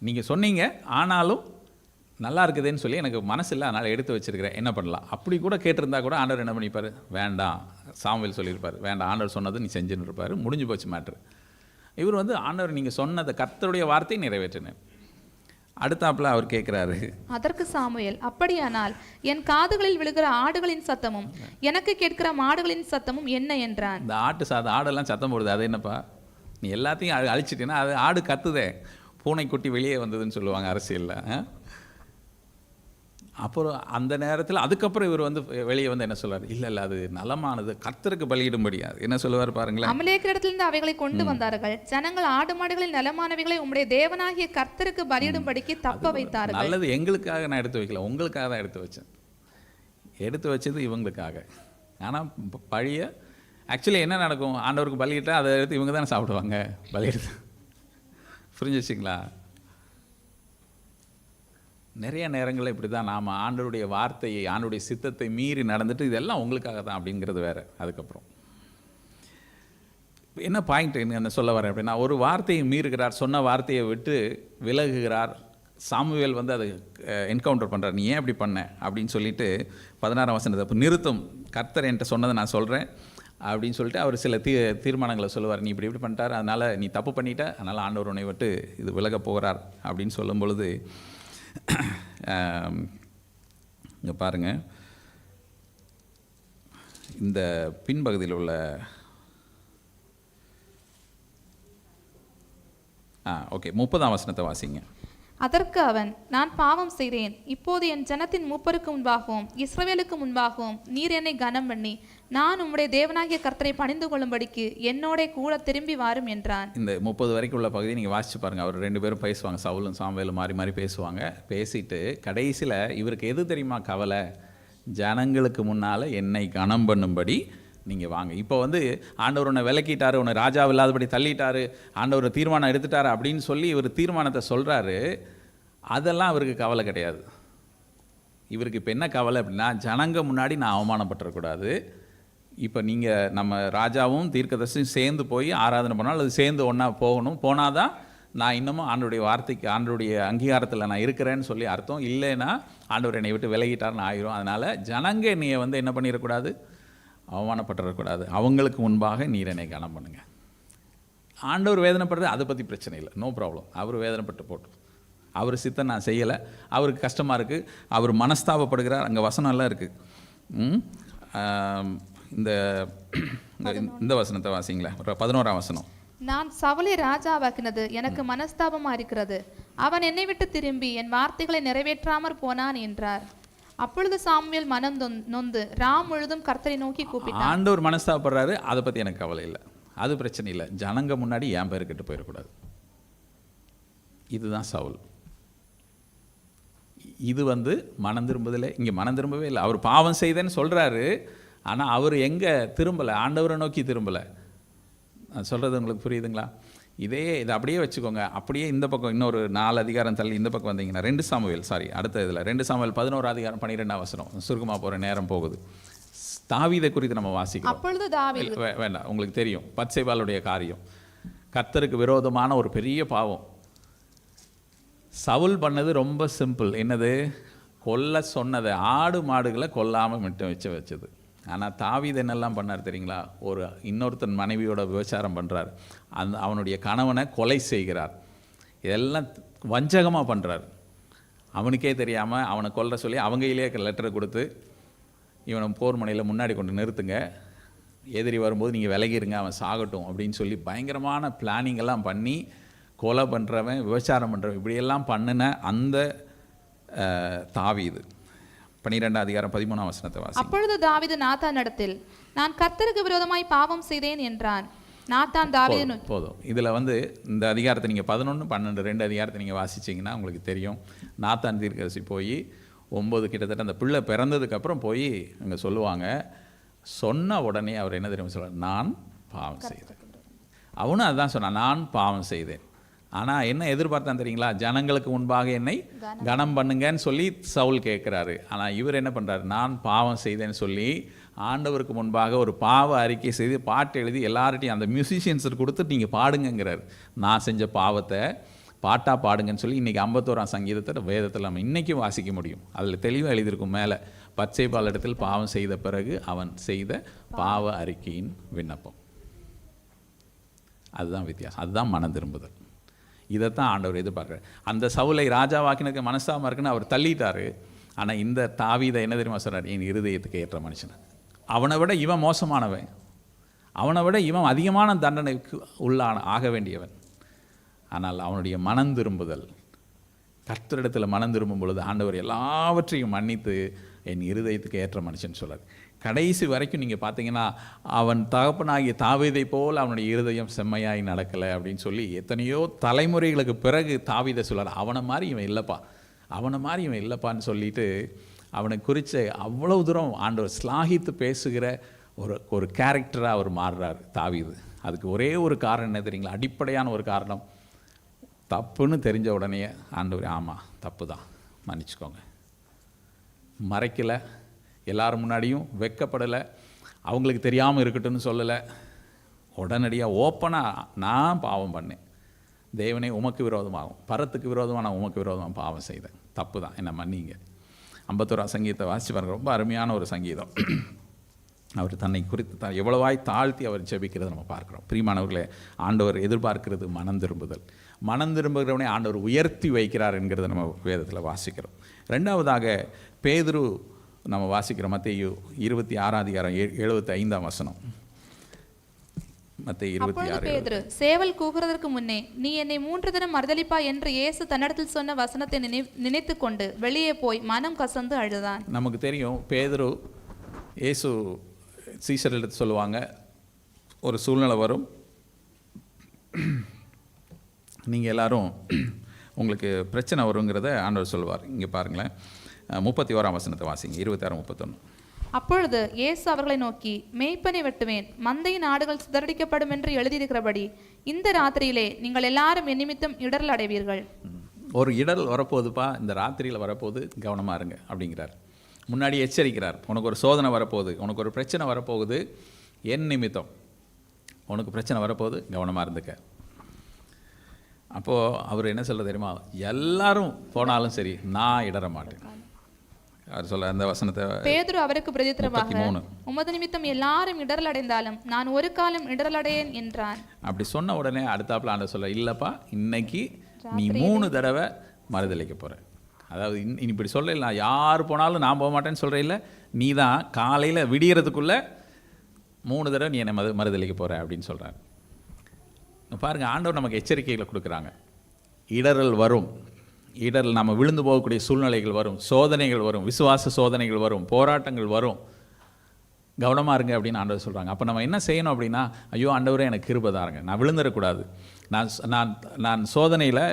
Speaker 1: நீங்கள் சொன்னீங்க, ஆனாலும் நல்லா இருக்குதுன்னு சொல்லி எனக்கு மனசு இல்லை, அதனால் எடுத்து வச்சுருக்கிறேன், என்ன பண்ணலாம், அப்படி கூட கேட்டிருந்தா கூட ஆண்டவர் என்ன பண்ணிப்பார், வேண்டாம், சாமுவேல் சொல்லியிருப்பார், வேண்டாம், ஆண்டவர் சொன்னது நீ செஞ்சுன்னு இருப்பார், முடிஞ்சு போச்சு மேட்ரு. இவர் வந்து ஆண்டவர் நீங்கள் சொன்னதை, கர்த்தருடைய வார்த்தையை நிறைவேற்றினேன். அடுத்தாப்புல அவர் கேட்குறாரு,
Speaker 2: அதற்கு சாமுவேல், அப்படியானால் என் காதுகளில் விழுகிற ஆடுகளின் சத்தமும் எனக்கு கேட்கிற மாடுகளின் சத்தமும் என்ன என்றான்.
Speaker 1: இந்த ஆடெல்லாம் சத்தம் போடுது, அது என்னப்பா, நீ எல்லாத்தையும் அழிச்சிட்டேன்னா அது ஆடு கத்துதே, பூனைக்குட்டி வெளியே வந்ததுன்னு சொல்லுவாங்க அரசியலில். அப்புறம் அந்த நேரத்தில் அதுக்கப்புறம் இவர் வந்து வெளியே வந்து என்ன சொல்வார், இல்லை அது நலமானது, கர்த்தருக்கு பலியிடும்படியாது என்ன சொல்லுவார் பாருங்களேன்.
Speaker 2: அமலேக்கிடத்திலிருந்து அவைகளை கொண்டு வந்தார்கள், ஜனங்கள் ஆடு மாடுகளில் நலமானவைகளை உம்முடைய தேவனாகிய கர்த்தருக்கு பலியிடும்படிக்கு தப்ப வைத்தார்கள்.
Speaker 1: நல்லது, எங்களுக்காக நான் எடுத்து வைக்கல, உங்களுக்காக தான் எடுத்து வச்சேன். எடுத்து வச்சது இவங்களுக்காக. ஆனால் பழிய ஆக்சுவலி என்ன நடக்கும், ஆண்டவருக்கு பலியிட்டால் அதை எடுத்து இவங்க தானே சாப்பிடுவாங்க, பலியிடுது. புரிஞ்சிச்சிங்களா? நிறைய நேரங்களில் இப்படி தான் நாம் ஆண்டவருடைய வார்த்தையை, ஆண்டவருடைய சித்தத்தை மீறி நடந்துட்டு இதெல்லாம் உங்களுக்காக தான் அப்படிங்கிறது வேறு. அதுக்கப்புறம் என்ன பாயிண்ட் என்ன சொல்ல வரேன் அப்படின்னா, ஒரு வார்த்தையை மீறுகிறார், சொன்ன வார்த்தையை விட்டு விலகுகிறார். சாமுவேல் வந்து அதை என்கவுண்டர் பண்ணுறார், நீ ஏன் அப்படி பண்ண அப்படின்னு சொல்லிட்டு 16ஆம் வசனத்தை அப்போ நிறுத்தும், கர்த்தர் என்கிட்ட சொன்னதை நான் சொல்கிறேன் அப்படின்னு சொல்லிட்டு அவர் சில தீர்மானங்களை சொல்லுவார். நீ இப்படி பண்ணிட்டார், அதனால் நீ தப்பு பண்ணிட்ட, அதனால் ஆண்டவர் உன்னை விட்டு இது விலக போகிறார் அப்படின்னு சொல்லும் பொழுது இங்கே பாருங்கள், இந்த பின்பகுதியில் உள்ள ஓகே 30ஆம் வசனத்தை வாசிங்க.
Speaker 2: அதற்கு அவன், நான் பாவம் செய்தேன், இப்போது என் ஜனத்தின் மூப்பருக்கு முன்பாகவும் இஸ்ரவேலுக்கு முன்பாகவும் நீர் என்னை கனம் பண்ணி நான் உம்முடைய தேவனாகிய கர்த்தரை பணிந்து கொள்ளும்படிக்கு என்னோட கூட திரும்பி வாரும் என்றான்.
Speaker 1: இந்த 30 வரைக்கும் உள்ள பகுதியை நீங்கள் வாசிச்சு பாருங்கள். அவர் 2 பேரும் பேசுவாங்க, சவுலும் சாமுவேலும் மாறி மாறி பேசுவாங்க. பேசிட்டு கடைசியில் இவருக்கு எது தெரியுமா கவலை, ஜனங்களுக்கு முன்னால் என்னை கனம் பண்ணும்படி நீங்கள் வாங்க. இப்போ வந்து ஆண்டவர் உன்னை விலக்கிட்டாரு, உன்னை ராஜாவு இல்லாதபடி தள்ளிட்டாரு, ஆண்டவர் தீர்மானம் எடுத்துட்டாரு அப்படின்னு சொல்லி இவர் தீர்மானத்தை சொல்கிறாரு. அதெல்லாம் அவருக்கு கவலை கிடையாது. இவருக்கு இப்போ என்ன கவலை அப்படின்னா, ஜனங்க முன்னாடி நான் அவமானப்பட்டுறக்கூடாது. இப்போ நீங்கள் நம்ம ராஜாவும் தீர்க்கதரிசியும் சேர்ந்து போய் ஆராதனை பண்ணாலும் அது சேர்ந்து ஒன்றா போகணும், போனால் தான் நான் இன்னமும் ஆண்டவருடைய வார்த்தைக்கு, ஆண்டவருடைய அங்கீகாரத்தில் நான் இருக்கிறேன்னு சொல்லி அர்த்தம். இல்லைன்னா ஆண்டவர் என்னை விட்டு விலகிட்டார்னு ஆயிரும். அதனால் ஜனங்க என்னையை வந்து என்ன பண்ணிடக்கூடாது, அவமானப்பட்டுறக்கூடாது. அவங்களுக்கு முன்பாக நீர் என்னை கனம் பண்ணுங்கள். ஆண்டவர் வேதனைப்படுறது அதை பற்றி பிரச்சனை இல்லை, நோ ப்ராப்ளம். அவர் வேதனைப்பட்டு போட்டோம், அவர் சித்தம் நான் செய்யலை, அவருக்கு கஷ்டமாக இருக்குது, அவர் மனஸ்தாபப்படுகிறார். அங்கே வசனம் எல்லாம் இருக்குது. இந்த வசனத்தை வாசிங்களேன், 11ஆம் வசனம்.
Speaker 2: நான் சவுலை ராஜாவாக்கினது எனக்கு மனஸ்தாபமாக இருக்கிறது, அவன் என்னை விட்டு திரும்பி என் வார்த்தைகளை நிறைவேற்றாமற் போனான் என்றார். அப்பொழுது சாமுவேல் மனம் நொந்து ராம் முழுதும் கர்த்தரை நோக்கி கூப்பிட்டான்.
Speaker 1: ஆண்டவர் மனஸ்தாபப்படுறாரு, அதை பற்றி எனக்கு கவலை இல்லை, அது பிரச்சனை இல்லை. ஜனங்க முன்னாடி என் பேர் கெட்டு போயிடக்கூடாது. இதுதான் சவுல். இது வந்து மனம் திரும்புதலே. இங்கே மனம் திரும்பவே இல்லை. அவர் பாவம் செய்தேன்னு சொல்கிறாரு, ஆனால் அவர் எங்கே திரும்பலை, ஆண்டவரை நோக்கி திரும்பலை. நான் சொல்கிறது உங்களுக்கு புரியுதுங்களா? இதை அப்படியே வச்சுக்கோங்க. அப்படியே இந்த பக்கம் இன்னொரு 4 அதிகாரம் தள்ளி இந்த பக்கம் வந்தீங்கன்னா 2 சாமுவேல், அடுத்த இதில் 2 சாமுவேல் 11 அதிகாரம் 12ஆம் வசனம். சுருக்கமாக போகிற நேரம் போகுது. தாவீதை குறித்து நம்ம வாசிக்கிறோம்.
Speaker 2: அப்பொழுது தாவீது,
Speaker 1: வேண்டாம், உங்களுக்கு தெரியும் பத்சேபாளுடைய காரியம், கர்த்தருக்கு விரோதமான ஒரு பெரிய பாவம். சவுல் பண்ணது ரொம்ப சிம்பிள். என்னது? கொல்ல சொன்னதை, ஆடு மாடுகளை கொல்லாமல் மட்டும் வச்சது. ஆனால் தாவீது என்னெல்லாம் பண்ணார் தெரியுங்களா? ஒரு இன்னொருத்தன் மனைவியோட விபச்சாரம் பண்ணுறார், அவனுடைய கணவனை கொலை செய்கிறார். இதெல்லாம் வஞ்சகமாக பண்ணுறார். அவனுக்கே தெரியாமல் அவனை கொல்ல சொல்லி அவங்கையிலே லெட்டரை கொடுத்து, இவனை போர் முனையில் முன்னாடி கொண்டு நிறுத்துங்க, எதிரி வரும்போது நீங்கள் விலகிருங்க, அவன் சாகட்டும் அப்படின்னு சொல்லி பயங்கரமான பிளானிங் எல்லாம் பண்ணி கொலை பண்ணுறவன், விபச்சாரம் பண்ணுறவன், இப்படியெல்லாம் பண்ணின அந்த தாவீது. 12ஆம் அதிகாரம் 13ஆம் வசனத்தை வாசி.
Speaker 2: அப்பொழுது தாவீது நாத்தானிடத்தில், நான் கர்த்தருக்கு விரோதமாய் பாவம் செய்தேன் என்றான். நாத்தான் தாவீதை நோக்கி
Speaker 1: போதும். இதில் வந்து இந்த அதிகாரத்தை நீங்கள் 11, 12 2 அதிகாரத்தை நீங்கள் வாசிச்சிங்கன்னா உங்களுக்கு தெரியும். நாத்தான் தீர்க்கதரிசி போய் 9 கிட்டத்தட்ட அந்த பிள்ளை பிறந்ததுக்கப்புறம் போய் அங்கே சொல்லுவாங்க. சொன்ன உடனே அவர் என்ன தெரியுமா சொல்கிறார்? நான் பாவம் செய்தேன். அவனும் அதுதான் சொன்னான், நான் பாவம் செய்தேன். ஆனால் என்ன எதிர்பார்த்தான் தெரியுங்களா? ஜனங்களுக்கு முன்பாக என்னை கனம் பண்ணுங்கன்னு சொல்லி சவுல் கேட்குறாரு. ஆனால் இவர் என்ன பண்ணுறாரு? நான் பாவம் செய்தேன்னு சொல்லி ஆண்டவருக்கு முன்பாக ஒரு பாவ அறிக்கை செய்து பாட்டு எழுதி எல்லார்ட்டையும் அந்த மியூசிஷியன்ஸுக்கு கொடுத்து நீங்கள் பாடுங்கிறார். நான் செஞ்ச பாவத்தை பாட்டாக பாடுங்கன்னு சொல்லி இன்றைக்கி 51ஆம் சங்கீதத்தில் வேதத்தில் நம்ம இன்றைக்கும் வாசிக்க முடியும். அதில் தெளிவாக எழுதியிருக்கும் மேலே, பச்சைபால் இடத்தில் பாவம் செய்த பிறகு அவன் செய்த பாவ அறிக்கையின் விண்ணப்பம். அதுதான் வித்தியாசம், அதுதான் மனம் திரும்புதல். இதைத்தான் ஆண்டவர் எதிர்பார்க்குறார். அந்த சவுலை ராஜாவாக்கினுக்கு மனசாம இருக்குன்னு அவர் தள்ளிட்டார். ஆனால் இந்த தாவீதை என்ன தெரியுமா சொல்கிறார்? என் இருதயத்துக்கு ஏற்ற மனுஷன். அவனை விட இவன் மோசமானவன், அவனை விட இவன் அதிகமான தண்டனைக்கு ஆக வேண்டியவன். ஆனால் அவனுடைய மனம் திரும்புதல், கர்த்தரிடத்தில் மனம் திரும்பும் பொழுது ஆண்டவர் எல்லாவற்றையும் மன்னித்து என் இருதயத்துக்கு ஏற்ற மனுஷன் சொல்கிறார். கடைசி வரைக்கும் நீங்கள் பார்த்தீங்கன்னா அவன் தகப்பனாகிய தாவீதை போல் அவனுடைய இருதயம் செம்மையாகி நடக்கலை அப்படின்னு சொல்லி எத்தனையோ தலைமுறைகளுக்கு பிறகு தாவீதை சொல்கிறார். அவனை மாதிரி இவன் இல்லைப்பா, அவனை மாதிரி இவன் இல்லைப்பான்னு சொல்லிட்டு அவனை குறித்து அவ்வளவு தூரம் ஆண்டவர் ஸ்லாகித்து பேசுகிற ஒரு கேரக்டராக அவர் மாறுறார் தாவீது. அதுக்கு ஒரே ஒரு காரணம் என்ன தெரியுங்களா? அடிப்படையான ஒரு காரணம், தப்புன்னு தெரிஞ்ச உடனே ஆண்டவர் ஆமாம் தப்பு தான் மன்னிச்சுக்கோங்க, மறைக்கலை, எல்லாரும் முன்னாடியும் வெட்கப்படலை, அவங்களுக்கு தெரியாமல் இருக்கட்டும்னு சொல்லலை, உடனடியாக ஓப்பனாக நான் பாவம் பண்ணேன், தேவனே உமக்கு விரோதமாகும், பரத்துக்கு விரோதமாக நான் உமக்கு விரோதமாக பாவம் செய்தேன், தப்பு தான், என்னை மன்னிங்க. 51ஆம் சங்கீதத்தை வாசித்து பாருங்க, ரொம்ப அருமையான ஒரு சங்கீதம். அவர் தன்னை குறித்து எவ்வளவாய் தாழ்த்தி அவர் ஜெபிக்கிறத நம்ம பார்க்குறோம். பிரியமானவர்களே, ஆண்டவர் எதிர்பார்க்கிறது மனம் திரும்புதல். மனம் திரும்புகிறவனே ஆண்டவர் உயர்த்தி வைக்கிறார் என்கிறத நம்ம வேதத்தில் வாசிக்கிறோம். ரெண்டாவதாக பேதுரு நம்ம வாசிக்கிறோம். மத்தேயு 26ஆம் அதிகாரம் 75ஆம் வசனம். மத்தேயு 26.
Speaker 2: பேதுரு சேவல் கூகுறதற்கு முன்னே நீ என்னை 3 தினம் மறுதலிப்பாய் என்று இயேசு தன்னிடத்தில் சொன்ன வசனத்தை நினைத்து கொண்டு வெளியே போய் மனம் கசந்து அழுதான். நமக்கு தெரியும், பேதுரு இயேசு சீசரிடத்து சொல்லுவாங்க, ஒரு சூழ்நிலை வரும், நீங்கள் எல்லாரும் உங்களுக்கு பிரச்சனை வருங்கிறத ஆண்டவர் சொல்லுவார். இங்கே பாருங்களேன், 31ஆம் வசனத்தை வாசிங்க, 26-31. அப்பொழுது இயேசு அவர்களை நோக்கி, மேய்ப்பனை வெட்டுவேன், மந்தையின் ஆடுகள் சிதறடிக்கப்படும் என்று எழுதியிருக்கிறபடி இந்த ராத்திரியிலே நீங்கள் எல்லாரும் என் நிமித்தம் இடரல் அடைவீர்கள்.
Speaker 1: ஒரு இடரல் வரப்போகுதுப்பா, இந்த ராத்திரியில் வரப்போகுது, கவனமாக இருங்க அப்படிங்கிறார். முன்னாடி எச்சரிக்கிறார், உனக்கு ஒரு சோதனை வரப்போகுது, உனக்கு ஒரு பிரச்சனை வரப்போகுது, என் நிமித்தம் உனக்கு பிரச்சனை வரப்போகுது, கவனமாக இருந்துக்க. அப்போது அவர் என்ன சொல்ல தெரியுமா? எல்லாரும் போனாலும் சரி நான் இடற மாட்டேன். அவர் சொல்ல அந்த வசனத்தை
Speaker 2: பேதுரு அவருக்கு பிரதித்திரமாக, உமது நிமித்தம் எல்லாரும் இடரல் அடைந்தாலும் நான் ஒரு காலம் இடரல் அடையேன் என்றான். அப்படி சொன்ன உடனே அடுத்தாப்புல ஆண்டவர் சொல்ல, இல்லைப்பா இன்னைக்கு நீ 3 தடவை மறுதலிக்க போகிற. அதாவது இப்படி சொல்லல, யார் போனாலும் நான் போக மாட்டேன்னு சொல்கிறேன், இல்லை நீ தான் காலையில் விடியறதுக்குள்ளே 3 தடவை நீ என்னை மறுதலிக்க போகிற அப்படின்னு சொல்கிறார். பாருங்கள், ஆண்டவர் நமக்கு எச்சரிக்கைகளை கொடுக்குறாங்க. இடரல் வரும், இடரல் நம்ம விழுந்து போகக்கூடிய சூழ்நிலைகள் வரும், சோதனைகள் வரும், விசுவாச சோதனைகள் வரும், போராட்டங்கள் வரும், கவனமாக இருங்க அப்படின்னு ஆண்டவர் சொல்கிறாங்க. அப்போ நம்ம என்ன செய்யணும் அப்படின்னா, ஐயோ ஆண்டவரே எனக்கு கிருபை தாருங்க, நான் விழுந்துடக்கூடாது, நான் சோதனையில்,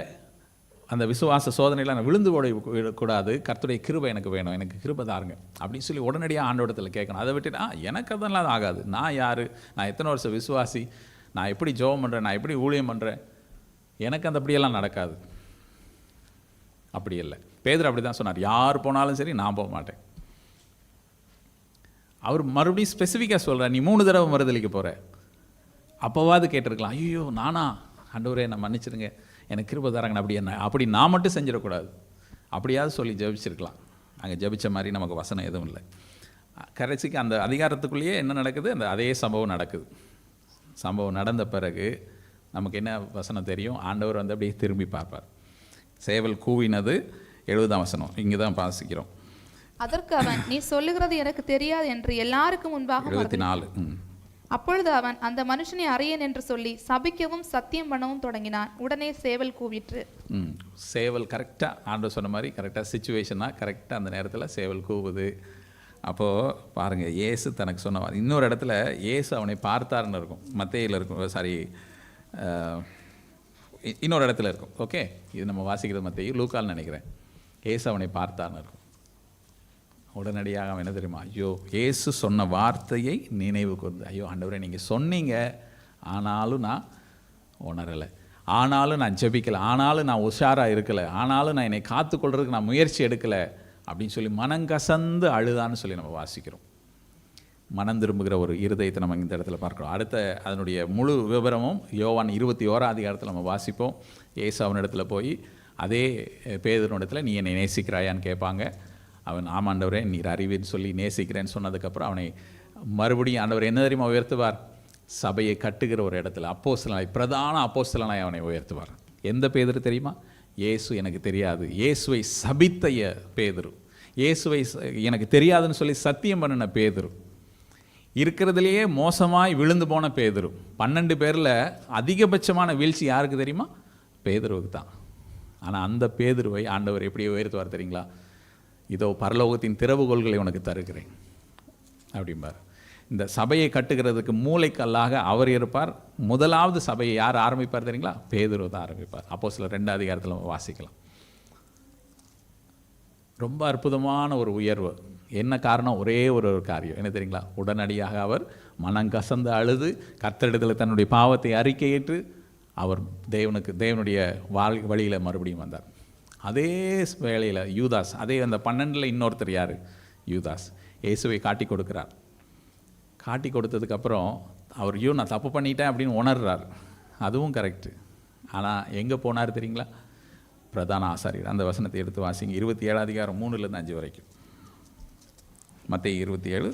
Speaker 2: அந்த விசுவாச சோதனையில் நான் விழுந்து விடக்கூடாது, கர்த்தருடைய கிருபை எனக்கு வேணும், எனக்கு கிருபை தாருங்க அப்படின்னு சொல்லி உடனடியாக ஆண்டவரத்தில் கேட்கணும். அதை விட்டுட்டு எனக்கு அதெல்லாம் ஆகாது, நான் யார், நான் எத்தனை வருஷம் விசுவாசி, நான் எப்படி ஜெபம் பண்ணுறேன், நான் எப்படி ஊழியம் பண்ணுறேன், எனக்கு அந்த அப்படியெல்லாம் நடக்காது. அப்படி இல்லை, பேதுரு அப்படி தான் சொன்னார், யார் போனாலும் சரி நான் போக மாட்டேன். அவர் மறுபடியும் ஸ்பெசிஃபிக்காக சொல்கிறார், நீ 3 தடவை மறுதலிக்க போகிற. அப்போவாது கேட்டிருக்கலாம், ஐயோ நானா, ஆண்டவரே என்னை மன்னிச்சிருங்க, எனக்கு கிருபை தராங்க, அப்படி நான் மட்டும் செஞ்சிடக்கூடாது, அப்படியாவது சொல்லி ஜெபிச்சிருக்கலாம். அங்கே ஜெபிச்ச மாதிரி நமக்கு வசனம் எதுவும் இல்லை. கடைசிக்கு அந்த அதிகாரத்துக்குள்ளேயே என்ன நடக்குது, அந்த அதே சம்பவம் நடக்குது. சம்பவம் நடந்த பிறகு நமக்கு என்ன வசனம் தெரியும், ஆண்டவர் வந்து அப்படியே திரும்பி பார்ப்பார். சேவல் கூவினது 70ஆம் வசனம், இங்கே தான் வாசிக்கிறோம். அதற்கு அவன், நீ சொல்லுகிறது எனக்கு தெரியாது என்று எல்லாருக்கும் முன்பாக
Speaker 1: 74.
Speaker 2: அப்பொழுது அவன் அந்த மனுஷனை அறியேன் என்று சொல்லி சபிக்கவும் சத்தியம் பண்ணவும் தொடங்கினான். உடனே சேவல் கூவிற்று. சேவல் கரெக்டாக ஆண்டவர் சொன்ன மாதிரி கரெக்டாக சிச்சுவேஷனாக கரெக்டாக அந்த நேரத்தில் சேவல் கூவுது.
Speaker 1: அப்போது பாருங்கள், இயேசு தனக்கு சொன்ன இன்னொரு இடத்துல இயேசு அவனை பார்த்தார்னு இருக்கும், மத்தேயில இருக்கும், சாரி இன்னொரு இடத்துல இருக்கும். ஓகே, இது நம்ம வாசிக்கிறது மத்தேயு, லூக்கான்னு நினைக்கிறேன். இயேசு அவனை பார்த்தார்னு இருக்கும். உடனடியாக அவன் என்ன தெரியுமா, ஐயோ இயேசு சொன்ன வார்த்தையை நினைவு கூர்ந்து, ஐயோ ஆண்டவரே நீங்கள் சொன்னீங்க, ஆனாலும் நான் உணரலை, ஆனாலும் நான் ஜெபிக்கலை, ஆனாலும் நான் உஷாராக இருக்கலை, ஆனாலும் நான் என்னை காத்துக்கொள்றதுக்கு நான் முயற்சி எடுக்கலை அப்படின்னு சொல்லி மனங்கசந்து அழுதான்னு சொல்லி நம்ம வாசிக்கிறோம். மனம் திரும்புகிற ஒரு இருதயத்தை நம்ம இந்த இடத்துல பார்க்குறோம். அடுத்த அதனுடைய முழு விவரமும் யோவான் 21ஆம் அதிகாரத்தில் நம்ம வாசிப்போம். இயேசு அவனிடத்துல போய் அதே பேதுருவிடத்தில் நீ என்னை நேசிக்கிறாயான்னு கேட்பாங்க. அவன் ஆமாண்டவரே நீர் அறிவின்னு சொல்லி நேசிக்கிறேன்னு சொன்னதுக்கப்புறம் அவனை மறுபடியும் ஆண்டவர் என்ன தெரியுமா உயர்த்துவார், சபையை கட்டுகிற ஒரு இடத்துல அப்போஸ்தலனாய், பிரதான அப்போஸ்தலனாய் அவனை உயர்த்துவார். எந்த பேதுரு தெரியுமா? இயேசு எனக்கு தெரியாது, இயேசுவை சபித்த பேதுரு, இயேசுவை எனக்கு தெரியாதுன்னு சொல்லி சத்தியம் பண்ணின பேதுரு, இருக்கிறதுலையே மோசமாய் விழுந்து போன பேதுரு. 12 பேரில் அதிகபட்சமான வீழ்ச்சி யாருக்கு தெரியுமா? பேதுருவுக்கு தான். ஆனால் அந்த பேதுருவை ஆண்டவர் எப்படி உயர்த்துவார் தெரியுங்களா? இதோ பரலோகத்தின் திறவுகோல்களை உனக்கு தருகிறேன் அப்படிம்பார். இந்த சபையை கட்டுகிறதுக்கு மூளைக்கல்லாக அவர் இருப்பார். முதலாவது சபையை யார் ஆரம்பிப்பார் தெரியுங்களா? பேதுரு தான் ஆரம்பிப்பார். அப்போஸ்தலர் 2ஆம் அதிகாரத்தில் வாசிக்கலாம். ரொம்ப அற்புதமான ஒரு உயர்வு. என்ன காரணம்? ஒரே ஒரு காரியம் என்ன தெரியுங்களா? உடனடியாக அவர் மனங்கசந்து அழுது கர்த்தரிடத்தில் தன்னுடைய பாவத்தை அறிக்கையிட்டு அவர் தேவனுடைய வழியில் மறுபடியும் வந்தார். அதே வேளையில் யூதாஸ், அதே அந்த 12 இன்னொருத்தர் யார்? யூதாஸ் இயேசுவை காட்டி கொடுக்குறார். காட்டி கொடுத்ததுக்கப்புறம் அவர் ஐயோ நான் தப்பு பண்ணிட்டேன் அப்படின்னு உணர்றார். அதுவும் கரெக்டு. ஆனால் எங்கே போனார் தெரியுங்களா? பிரதான ஆசாரியர். அந்த வசனத்தை எடுத்து வாசிங்க, 27ஆம் அதிகாரம் 3-5 வரைக்கும். மத்தேயு 27.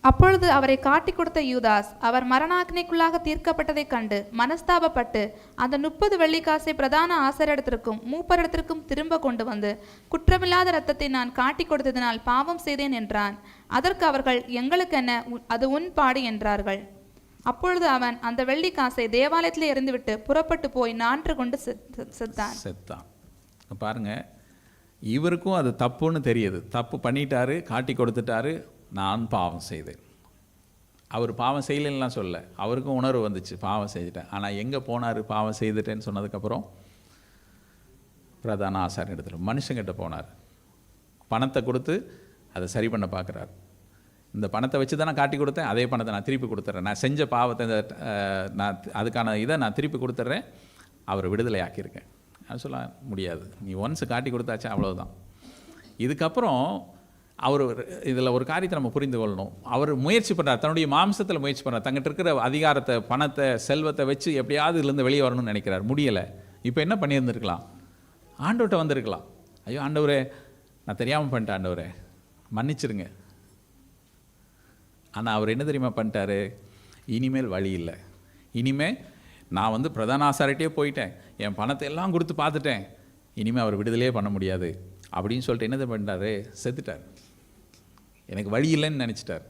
Speaker 2: அப்பொழுது அவரை காட்டி கொடுத்த யூதாஸ் அவர் மரணாக்கினைக்குள்ளாக தீர்க்கப்பட்டதைக் கண்டு மனஸ்தாபப்பட்டு அந்த 30 வெள்ளிக்காசை பிரதான ஆசாரியரிடத்திற்கும் மூப்பரிடத்திற்கும் திரும்ப கொண்டு வந்து, குற்றமில்லாத இரத்தத்தை நான் காட்டி கொடுத்ததினால் பாவம் செய்தேன் என்றான். அதற்கு அவர்கள், எங்களுக்கு என்ன, அது உன் பாடு என்றார்கள். அப்பொழுது அவன் அந்த வெள்ளிக்காசை தேவாலயத்தில் எறிந்துவிட்டு புறப்பட்டு போய் 4 கொண்டு செத்தான்.
Speaker 1: பாருங்க, இவருக்கும் அது தப்புன்னு தெரியுது. தப்பு பண்ணிட்டாரு, காட்டி கொடுத்துட்டாரு, நான் பாவம் செய்தேன். அவர் பாவம் செய்யலாம் சொல்ல, அவருக்கும் உணர்வு வந்துச்சு, பாவம் செய்துட்டேன். ஆனால் எங்கே போனார்? பாவம் செய்துட்டேன்னு சொன்னதுக்கப்புறம் பிரதான ஆசாரியர் இடத்துல மனுஷங்கிட்ட போனார். பணத்தை கொடுத்து அதை சரி பண்ண பார்க்குறாரு. இந்த பணத்தை வச்சு தான் நான் காட்டி கொடுத்தேன், அதே பணத்தை நான் திருப்பி கொடுத்துட்றேன், நான் செஞ்ச பாவத்தை நான் அதுக்கான இதை நான் திருப்பி கொடுத்துட்றேன், அவரை விடுதலை ஆக்கியிருக்கேன். அது சொல்ல முடியாது. நீ ஒன்ஸ் காட்டி கொடுத்தாச்சா அவ்வளோதான். இதுக்கப்புறம் அவர் இதில் ஒரு காரியத்தை நம்ம புரிந்து கொள்ளணும். அவர் முயற்சி பண்ணுறார், தன்னுடைய மாம்சத்தில் முயற்சி பண்ணுறார். தங்கிட்ட இருக்கிற அதிகாரத்தை, பணத்தை, செல்வத்தை வச்சு எப்படியாவது இதுலேருந்து வெளியே வரணும்னு நினைக்கிறார். முடியலை. இப்போ என்ன பண்ணியிருந்துருக்கலாம்? ஆண்டவர்கிட்ட வந்திருக்கலாம். ஐயோ ஆண்டவரே நான் தெரியாமல் பண்ணிட்டேன், ஆண்டவரே மன்னிச்சிருங்க. ஆனால் அவர் என்ன தெரியுமா பண்ணிட்டாரு? இனிமேல் வழி இல்லை, இனிமேல் நான் பிரதான ஆசாரிட்டே போயிட்டேன், என் பணத்தை எல்லாம் கொடுத்து பார்த்துட்டேன், இனிமேல் அவர் விடுதலையே பண்ண முடியாது அப்படின்னு சொல்லிட்டு என்னது பண்ணிட்டாரு? செத்துட்டார். எனக்கு வழி இல்லைன்னு நினச்சிட்டார்.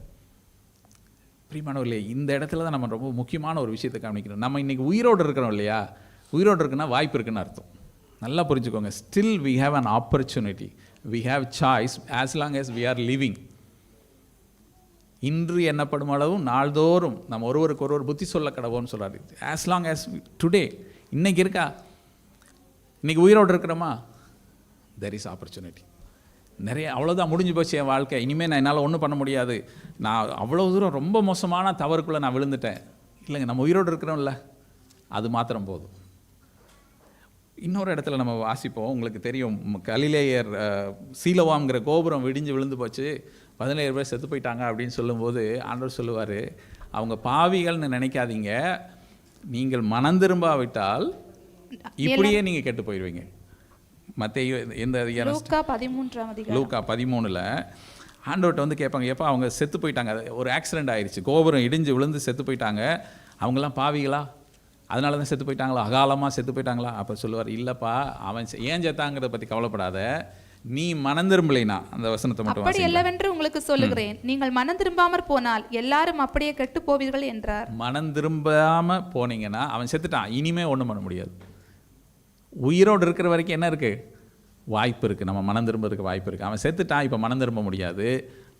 Speaker 1: பிரியமானவர்களே, இந்த இடத்துல தான் நம்ம ரொம்ப முக்கியமான ஒரு விஷயத்தை கவனிக்கணும். நம்ம இன்றைக்கி உயிரோடு இருக்கிறோம் இல்லையா? உயிரோடு இருக்குன்னா வாய்ப்பு இருக்குன்னு அர்த்தம். நல்லா புரிஞ்சுக்கோங்க. Still we have an opportunity, we have choice as long as we are living. இன்று எண்ணப்படும் அளவும் நாள்தோறும் நம்ம ஒருவருக்கு ஒருவர் புத்தி சொல்ல கடவோன்னு சொல்கிறாரு. ஆஸ் லாங் as டுடே, இன்றைக்கி இருக்கா? இன்றைக்கி உயிரோடு இருக்கிறோமா? there is opportunity. நிறைய அவ்வளோதான், முடிஞ்சு போச்சு என் வாழ்க்கை, இனிமேல் நான் என்னால் ஒன்றும் பண்ண முடியாது, நான் அவ்வளோ தூரம் ரொம்ப மோசமான தவறுக்குள்ளே நான் விழுந்துட்டேன். இல்லைங்க, நம்ம உயிரோடு இருக்கிறோம்ல, அது மாத்திரம் போதும். இன்னொரு இடத்துல நம்ம வாசிப்போம், உங்களுக்கு தெரியும், கலிலேயர் சீலோவாம்ங்கிற கோபுரம் விடிஞ்சு விழுந்து போச்சு, 17 பேர் செத்து போயிட்டாங்க அப்படின்னு சொல்லும்போது ஆண்டவர் சொல்லுவார், அவங்க பாவிகள்னு நினைக்காதீங்க, நீங்கள் மனம் திரும்பாவிட்டால் இப்படியே நீங்கள் கெட்டு போயிடுவீங்க. மத்தேயு எந்த அதிகாரம்? லூக்கா 13 ஆண்டவர்கிட்ட கேட்பாங்க, எப்போ அவங்க செத்து போயிட்டாங்க, ஒரு ஆக்சிடென்ட் ஆயிடுச்சு, கோபுரம் இடிஞ்சு விழுந்து செத்து போயிட்டாங்க, அவங்கெல்லாம் பாவிகளா, அதனால தான் செத்து போயிட்டாங்களா, அகாலமாக செத்து போயிட்டாங்களா? அப்போ சொல்லுவார், இல்லைப்பா, அவன் ஏன் செத்தாங்கிறத பற்றி கவலைப்படாத, நீ மனம் திரும்பலைனா, அந்த வசனத்தை மட்டும்
Speaker 2: அப்படி இல்லவென்று உங்களுக்கு சொல்லுகிறேன், நீங்கள் மனம் திரும்பாமற் போனால் எல்லாரும் அப்படியே கெட்டு போவீர்கள் என்றார்.
Speaker 1: மனம் திரும்பாம போனீங்கன்னா அவன் செத்துட்டான், இனிமே ஒன்றும் பண்ண முடியாது. உயிரோடு இருக்கிற வரைக்கும் என்ன இருக்குது? வாய்ப்பு இருக்குது, நம்ம மனம் திரும்புறதுக்கு வாய்ப்பு இருக்குது. அவன் செத்துட்டான், இப்போ மனம் திரும்ப முடியாது,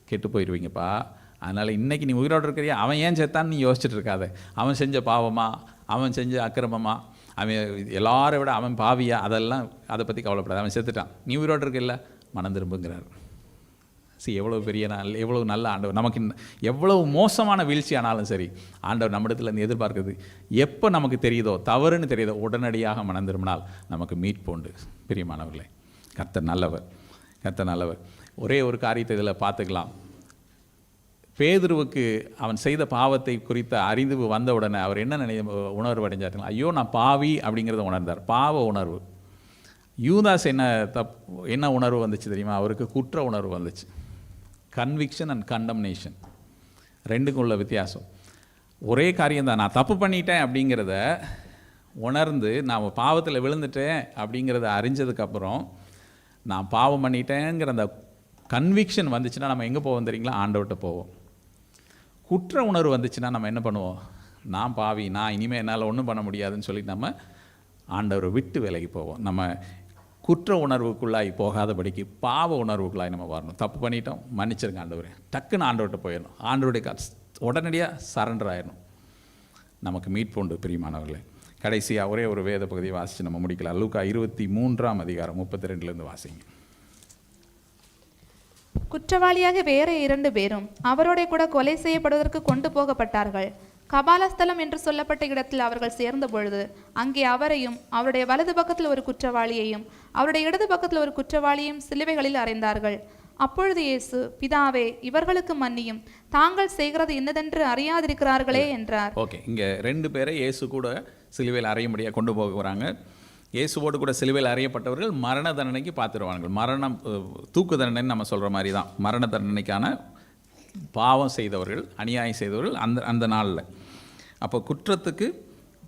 Speaker 1: கெட்டு போயிடுவீங்கப்பா. அதனால் இன்றைக்கி நீ உயிரோடு இருக்கிறியா, அவன் ஏன் செத்தான்னு நீ யோசிச்சுட்டு இருக்காத. அவன் செஞ்ச பாவமா, அவன் செஞ்ச அக்கிரமமா, அவன் எல்லாரை விட அவன் பாவியா, அதெல்லாம் அதை பற்றி கவலைப்படாது. அவன் செத்துட்டான், நீ உயிரோடு இருக்கில்ல, மனம் திரும்புங்கிறார். எவ்வளோ பெரிய நாள், எவ்வளோ நல்ல ஆண்டவர். நமக்கு எவ்வளவு மோசமான வீழ்ச்சி ஆனாலும் சரி, ஆண்டவர் நம்மிடத்தில் எதிர்பார்க்குறது எப்போ நமக்கு தெரியுதோ, தவறுன்னு தெரியுதோ, உடனடியாக மனம் திரும்பினால் நமக்கு மீட்பு உண்டு. பிரியமானவர்களே, கர்த்தர் நல்லவர், கர்த்தர் நல்லவர். ஒரே ஒரு காரியத்தை இதில் பார்த்துக்கலாம். பேதுருவுக்கு அவன் செய்த பாவத்தை குறித்த அறிவு வந்த உடனே அவர் என்ன உணர்வு அடைஞ்சார்? ஐயோ நான் பாவி அப்படிங்கிறத உணர்ந்தார், பாவ உணர்வு. யூதாஸ் என்ன உணர்வு வந்துச்சு தெரியுமா? அவருக்கு குற்ற உணர்வு வந்துச்சு. கன்விக்ஷன் அண்ட் கண்டம்னேஷன் ரெண்டுக்கும் உள்ள வித்தியாசம். ஒரே காரியம்தான், நான் தப்பு பண்ணிட்டேன் அப்படிங்கிறத உணர்ந்து நான் பாவத்தில் விழுந்துட்டேன் அப்படிங்கிறத அறிஞ்சதுக்கப்புறம் நான் பாவம் பண்ணிட்டேங்கிற அந்த கன்விக்ஷன் வந்துச்சுன்னா நம்ம எங்கே போவோம் தெரியுங்களா? ஆண்டவர்கிட்ட போவோம். குற்ற உணர்வு வந்துச்சுன்னா நம்ம என்ன பண்ணுவோம்? நான் பாவி, நான் இனிமேல் என்னால் ஒன்றும் பண்ண முடியாதுன்னு சொல்லிட்டு நம்ம ஆண்டவரை விட்டு விலகி போவோம். நம்ம குற்ற உணர்வுக்குள்ளாய் போகாதபடிக்கு பாவ உணர்வுக்குள்ளாய் நம்ம வரணும். தப்பு பண்ணிட்டோம், மன்னிச்சிருங்க ஆண்டவரே, டக்குன்னு ஆண்டவர்கிட்ட போயிடணும். ஆண்டவருடைய உடனடியாக சரண்டர் ஆயிடணும். நமக்கு மீட்பு உண்டு. பிரியமானவர்களே, கடைசியாக ஒரே ஒரு வேத பகுதியை வாசித்து நம்ம முடிக்கலாம். லூக்கா 23ஆம் அதிகாரம் 32 வாசிங்க.
Speaker 2: குற்றவாளியாக வேற 2 பேரும் அவரோட கூட கொலை செய்யப்படுவதற்கு கொண்டு போகப்பட்டார்கள். கபாலஸ்தலம் என்று சொல்லப்பட்ட இடத்தில் அவர்கள் சேர்ந்த பொழுது அங்கே அவரையும் அவருடைய வலது பக்கத்தில் ஒரு குற்றவாளியையும் அவருடைய இடது பக்கத்தில் ஒரு குற்றவாளியையும் சிலுவைகளில் அறைந்தார்கள். அப்பொழுது இயேசு, பிதாவே, இவர்களுக்கு மன்னியும், தாங்கள் செய்கிறது இன்னதென்று அறியாதிருக்கிறார்களே என்றார்.
Speaker 1: ஓகே, இங்கே 2 பேரை இயேசு கூட சிலுவையில் அறையும்படியாக கொண்டு போக போகிறாங்க. இயேசுவோடு கூட சிலுவையில் அறையப்பட்டவர்கள் மரண தண்டனைக்கு பார்த்துருவாங்க. மரணம், தூக்கு தண்டனைன்னு நம்ம சொல்கிற மாதிரி தான். மரண தண்டனைக்கான பாவம் செய்தவர்கள், அநியாயம் செய்தவர்கள் அந்த நாளில். அப்போ குற்றத்துக்கு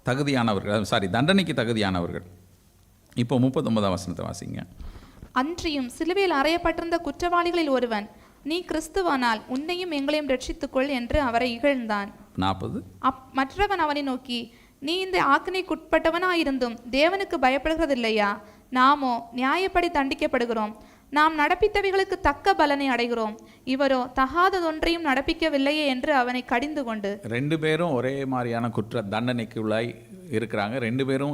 Speaker 1: தகுதியானவர்கள், தண்டனைக்கு தகுதியானவர்கள். இப்போ 39ஆம் வசனத்தை வாசிங்க.
Speaker 2: அன்றியும் சிலுவையில் அறையப்பட்டிருந்த குற்றவாளிகளில் ஒருவன், நீ கிறிஸ்துவானால் உன்னையும் எங்களையும் ரட்சித்துக்கொள் என்று அவரை இகழ்ந்தான்.
Speaker 1: 40.
Speaker 2: மற்றவன் அவனை நோக்கி, நீ இந்த ஆக்கினைக்குட்பட்டவனாயிருந்தும் தேவனுக்கு பயப்படுகிறதில்லையா? நாமோ நியாயப்படி தண்டிக்கப்படுகிறோம், நாம் நடப்பித்தவைகளுக்கு தக்க பலனை அடைகிறோம், இவரோ தகாததொன்றையும் நடப்பிக்கவில்லையே என்று அவனை கடிந்து கொண்டு. 2
Speaker 1: பேரும் ஒரே மாதிரியான குற்ற தண்டனைக்கு உள்ளாய் இருக்கிறாங்க. 2 பேரும்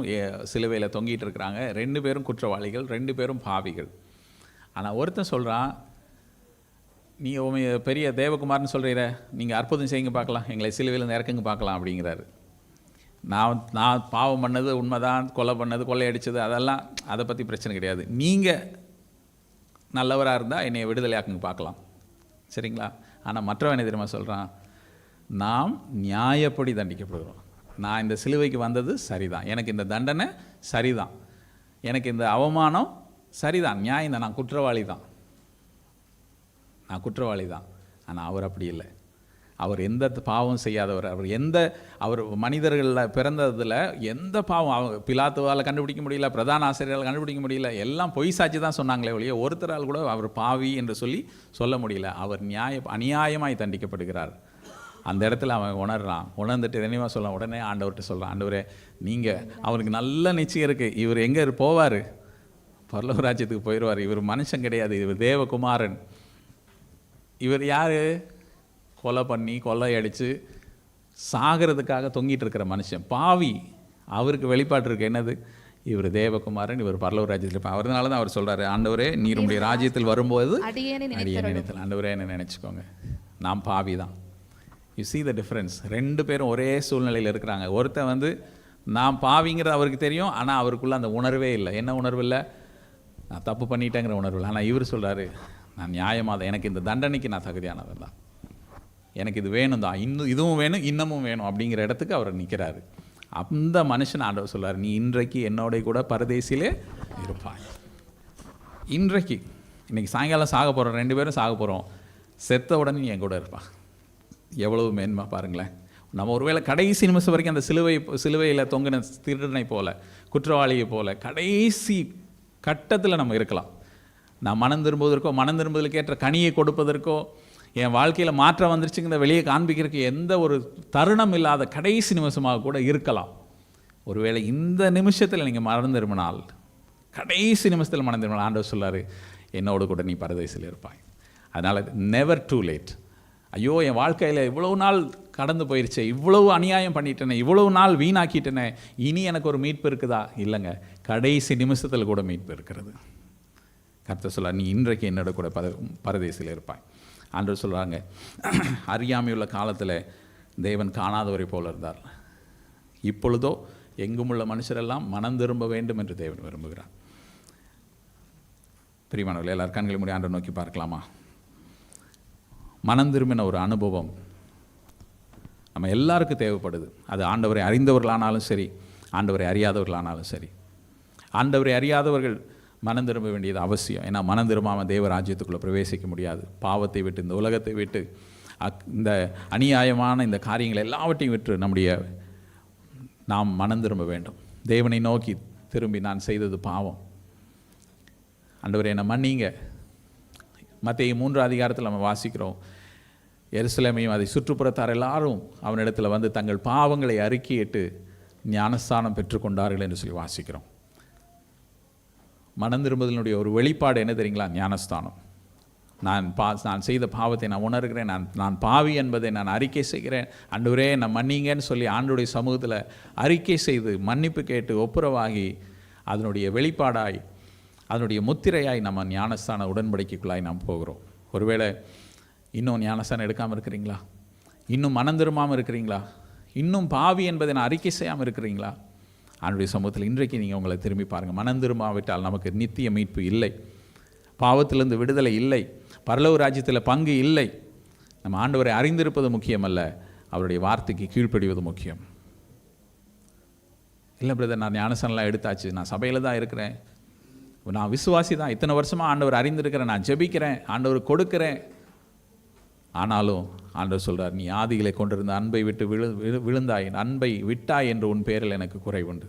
Speaker 1: சிலுவையில் தொங்கிட்டு இருக்கிறாங்க. 2 பேரும் குற்றவாளிகள், 2 பேரும் பாவிகள். ஆனால் ஒருத்தன் சொல்கிறான், நீ பெரிய தேவகுமார்னு சொல்கிறீர, நீங்கள் அற்புதம் செய்யுங்க பார்க்கலாம், எங்களை சிலுவையில் இறக்குங்க பார்க்கலாம் அப்படிங்கிறாரு. நான் பாவம் பண்ணது உண்மைதான், கொலை பண்ணது, கொள்ளையடிச்சது, அதெல்லாம் அதை பற்றி பிரச்சனை கிடையாது. நீங்கள் நல்லவராக இருந்தால் என்னை விடுதலையாக்குங்க பார்க்கலாம், சரிங்களா? ஆனால் மற்றவன் தெரியுமா சொல்கிறான், நாம் நியாயப்படி தண்டிக்கப்படுகிறோம். நான் இந்த சிலுவைக்கு வந்தது சரிதான், எனக்கு இந்த தண்டனை சரிதான், எனக்கு இந்த அவமானம் சரிதான், நியாயம் தான், நான் குற்றவாளி தான், நான் குற்றவாளி தான். ஆனால் அவர் அப்படி இல்லை. அவர் எந்த பாவம் செய்யாதவர். அவர் மனிதர்களில் பிறந்ததில் எந்த பாவம் பிலாத்துவால் கண்டுபிடிக்க முடியல, பிரதான ஆசிரியரால் கண்டுபிடிக்க முடியல, எல்லாம் பொய் சாட்சி தான் சொன்னாங்களே ஒழிய ஒருத்தரால் கூட அவர் பாவி என்று சொல்ல முடியல. அவர் அநியாயமாய் தண்டிக்கப்படுகிறார். அந்த இடத்துல அவன் உணர்ந்துட்டு என்னவா சொல்லலாம், உடனே ஆண்டவர்கிட்ட சொல்கிறான், ஆண்டவரே, நீங்கள், அவருக்கு நல்ல நிச்சயம் இருக்குது, இவர் எங்கே போவார்? பரலோக ராஜ்யத்துக்கு போயிடுவார். இவர் மனுஷன் கிடையாது, இவர் தேவகுமாரன். இவர் யார்? கொலை பண்ணி கொள்ளையடித்து சாகிறதுக்காக தொங்கிட்டு இருக்கிற மனுஷன், பாவி. அவருக்கு வெளிப்பாட்டு இருக்கு என்னது? இவர் தேவகுமாரன், இவர் பரலோக ராஜ்யத்தில் இருப்பார். அவர்னால தான் அவர் சொல்கிறாரு, ஆண்டவரே, நீர் உடைய ராஜ்யத்தில் வரும்போது அடியே நினைத்தல். ஆண்டவரே, என்ன நினச்சிக்கோங்க, நான் பாவி தான். You see the difference. 2 பேரும் ஒரே சூழ்நிலையில் இருக்கிறாங்க. ஒருத்தன் நான் பாவிங்கிறது அவருக்கு தெரியும், ஆனால் அவருக்குள்ளே அந்த உணர்வே இல்லை. என்ன உணர்வு இல்லை? நான் தப்பு பண்ணிட்டேங்கிற உணர்வு இல்லை. ஆனால் இவர் சொல்கிறாரு, நான் நியாயமாக, எனக்கு இந்த தண்டனைக்கு நான் தகுதியானவன் தான், எனக்கு இது வேணும் தான், இதுவும் வேணும், இன்னமும் வேணும் அப்படிங்கிற இடத்துக்கு அவர் நிற்கிறாரு. அந்த மனுஷன் ஆண்டவர் சொல்றார், நீ இன்றைக்கு என்னோட கூட பரதேசிலே இருப்பாய். இன்னைக்கு சாயங்காலம் சாக போகிறோம், 2 பேரும் சாக போகிறோம், செத்த உடனே நீ என் கூட இருப்பா. எவ்வளவு மேன்மை பாருங்களேன். நம்ம ஒருவேளை கடைசி நிமிஷம் வரைக்கும் அந்த சிலுவையில் தொங்கின திருடனை போல, குற்றவாளியை போல கடைசி கட்டத்தில் நம்ம இருக்கலாம். நான் மனம் திரும்புவதற்கோ ஏற்ற கனியை கொடுப்பதற்கோ, என் வாழ்க்கையில் மாற்றம் வந்துருச்சுங்கிற வெளியே காண்பிக்கிறதுக்கு எந்த ஒரு தருணம் இல்லாத கடைசி நிமிஷமாக கூட இருக்கலாம். ஒருவேளை இந்த நிமிஷத்தில் நீங்கள் மனம் திரும்பினால் கடைசி நிமிஷத்தில் மனம் திரும்ப ஆண்டவர் சொல்லார், என்னோடு கூட நீ பரதேசில் இருப்பாய். அதனால் நெவர் டூ லேட். ஐயோ, என் வாழ்க்கையில் இவ்வளவு நாள் கடந்து போயிடுச்சு, இவ்வளவு அநியாயம் பண்ணிட்டேனே, இவ்வளவு நாள் வீணாக்கிட்டேனே, இனி எனக்கு ஒரு மீட்பு இருக்குதா? இல்லைங்க, கடைசி நிமிஷத்தில் கூட மீட்பு இருக்கிறது. கர்த்தர் சொல்கிறார், நீ இன்றைக்கு என்னோட கூட பரதேசில் இருப்பாய். ஆண்டவர் சொல்கிறாங்க, அறியாமையுள்ள காலத்தில் தேவன் காணாதவரை போல இருந்தார், இப்பொழுதோ எங்கும் உள்ள மனுஷரெல்லாம் மனம் திரும்ப வேண்டும் என்று தேவன் விரும்புகிறார். பிரியமானவர்களே, எல்லாரும் கண்களை மூடி ஆண்டவரை நோக்கி பார்க்கலாமா? மனம் திரும்பின ஒரு அனுபவம் நம்ம எல்லாருக்கும் தேவைப்படுது. அது ஆண்டவரை அறிந்தவர்களானாலும் சரி, ஆண்டவரை அறியாதவர்களானாலும் சரி. ஆண்டவரை அறியாதவர்கள் மனம் திரும்ப வேண்டியது அவசியம். ஏன்னா மனம் திரும்பாமல் தேவ ராஜ்யத்துக்குள்ளே பிரவேசிக்க முடியாது. பாவத்தை விட்டு, இந்த உலகத்தை விட்டு, இந்த அநியாயமான இந்த காரியங்களை எல்லாவற்றையும் விட்டு நாம் மனம் திரும்ப வேண்டும். தேவனை நோக்கி திரும்பி, நான் செய்தது பாவம், ஆண்டவரே என்னை மன்னிங்க. மத்தேயு 3 அதிகாரத்தில் நம்ம வாசிக்கிறோம், எருசலேமையும் அதை சுற்றுப்புறத்தார் எல்லாரும் அவனிடத்தில் வந்து தங்கள் பாவங்களை அறிக்கையிட்டு ஞானஸ்தானம் பெற்றுக்கொண்டார்கள் என்று சொல்லி வாசிக்கிறோம். மனம் திரும்புதலினுடைய ஒரு வெளிப்பாடு என்ன தெரியுங்களா? ஞானஸ்தானம். நான் செய்த பாவத்தை நான் உணர்கிறேன், நான் பாவி என்பதை நான் அறிக்கை செய்கிறேன், ஆண்டவரே நான் மன்னிங்கன்னு சொல்லி ஆண்டவருடைய சமூகத்தில் அறிக்கை செய்து மன்னிப்பு கேட்டு ஒப்புரவாகி அதனுடைய வெளிப்பாடாய், அதனுடைய முத்திரையாய் நம்ம ஞானஸ்தான உடன்படிக்கைக்குள்ளாய் நாம் போகிறோம். ஒருவேளை இன்னும் ஞானஸ்தானம் எடுக்காமல் இருக்கிறீங்களா? இன்னும் மனம் திரும்பாமல் இருக்கிறீங்களா? இன்னும் பாவி என்பதை நான் அறிக்கை செய்யாமல் இருக்கிறீங்களா? ஆண்டவருடைய சமூகத்தில் இன்றைக்கு நீங்கள் உங்களை திரும்பி பாருங்கள். மனம் திரும்பாவிட்டால் நமக்கு நித்திய மீட்பு இல்லை, பாவத்திலிருந்து விடுதலை இல்லை, பரலோக ராஜ்யத்தில் பங்கு இல்லை. நம்ம ஆண்டவரை அறிந்திருப்பது முக்கியமல்ல, அவருடைய வார்த்தைக்கு கீழ்ப்படிவது முக்கியம். இல்லை பிரதர், நான் ஞானஸ்தானம்லாம் எடுத்தாச்சு, நான் சபையில் தான் இருக்கிறேன், நான் விசுவாசி தான், இத்தனை வருஷமாக ஆண்டவர் அறிந்திருக்கிறேன், நான் ஜெபிக்கிறேன், ஆண்டவர் கொடுக்கிறேன். ஆனாலும் ஆண்டவர் சொல்கிறார், நீ ஆதிகளை கொண்டிருந்த அன்பை விட்டு விழுந்தாய், அன்பை விட்டாய் என்று உன் பேரில் எனக்கு குறைவுண்டு.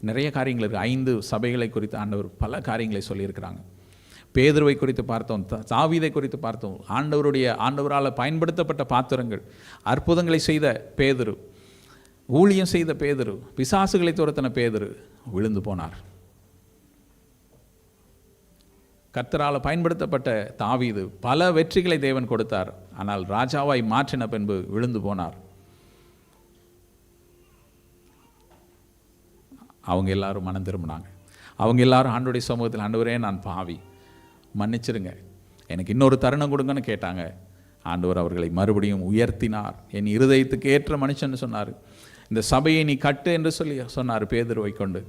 Speaker 1: நிறைய காரியங்கள் இருக்குது. 5 சபைகளை குறித்து ஆண்டவர் பல காரியங்களை சொல்லியிருக்கிறாங்க. பேதுருவை குறித்து பார்த்தோம், தாவீதை குறித்து பார்த்தோம். ஆண்டவரால் பயன்படுத்தப்பட்ட பாத்திரங்கள், அற்புதங்களை செய்த பேதுரு, ஊழியம் செய்த பேதுரு, பிசாசுகளை துரத்தின பேதுரு விழுந்து போனார். கர்த்தரால் பயன்படுத்தப்பட்ட தாவீது பல வெற்றிகளை தேவன் கொடுத்தார், ஆனால் ராஜாவாய் மாற்றின பின்பு விழுந்து போனார். அவங்க எல்லாரும் மனம் திரும்பினாங்க. அவங்க எல்லாரும் ஆண்டவருடைய சமூகத்தில், ஆண்டவரே நான் பாவி, மன்னிச்சிருங்க, எனக்கு இன்னொரு தருணம் கொடுங்கன்னு கேட்டாங்க. ஆண்டவர் அவர்களை மறுபடியும் உயர்த்தினார். என் இருதயத்துக்கு ஏற்ற மனுஷன் சொன்னார். இந்த சபையை நீ கட்டு என்று சொல்லி சொன்னார். பேதுருவை கொண்டு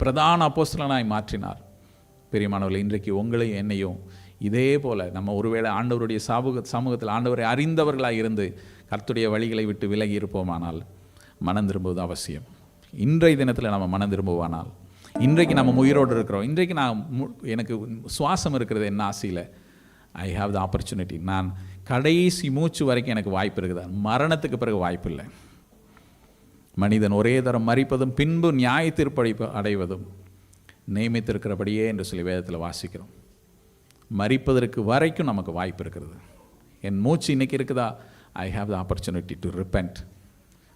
Speaker 1: பிரதான அப்போஸ்தலனாய் மாற்றினார். பிரியமானவர்களே, இன்றைக்கு உங்களையும் என்னையும் இதே போல் நம்ம ஒருவேளை ஆண்டவருடைய சமூகத்தில் ஆண்டவரை அறிந்தவர்களாக இருந்து கர்த்தருடைய வழிகளை விட்டு விலகி இருப்போமானால் மனம் திரும்புவது அவசியம். இன்றைய தினத்தில் நம்ம மனம் திரும்புவானால், இன்றைக்கு நம்ம உயிரோடு இருக்கிறோம், இன்றைக்கு எனக்கு சுவாசம் இருக்கிறது என்ன ஆசையில், ஐ ஹாவ் த ஆப்பர்ச்சுனிட்டி. நான் கடைசி மூச்சு வரைக்கும் எனக்கு வாய்ப்பு இருக்குதா? மரணத்துக்கு பிறகு வாய்ப்பு இல்லை. மனிதன் ஒரே தரம் மரிப்பதும் பின்பு நியாய தீர்ப்பு அடைவதும் நியமித்திருக்கிறபடியே என்று சொல்லி வேதத்தில் வாசிக்கிறோம். மரிப்பதற்கு வரைக்கும் நமக்கு வாய்ப்பு இருக்கிறது. என் மூச்சு இன்னைக்கு இருக்குதா? I have the opportunity to repent.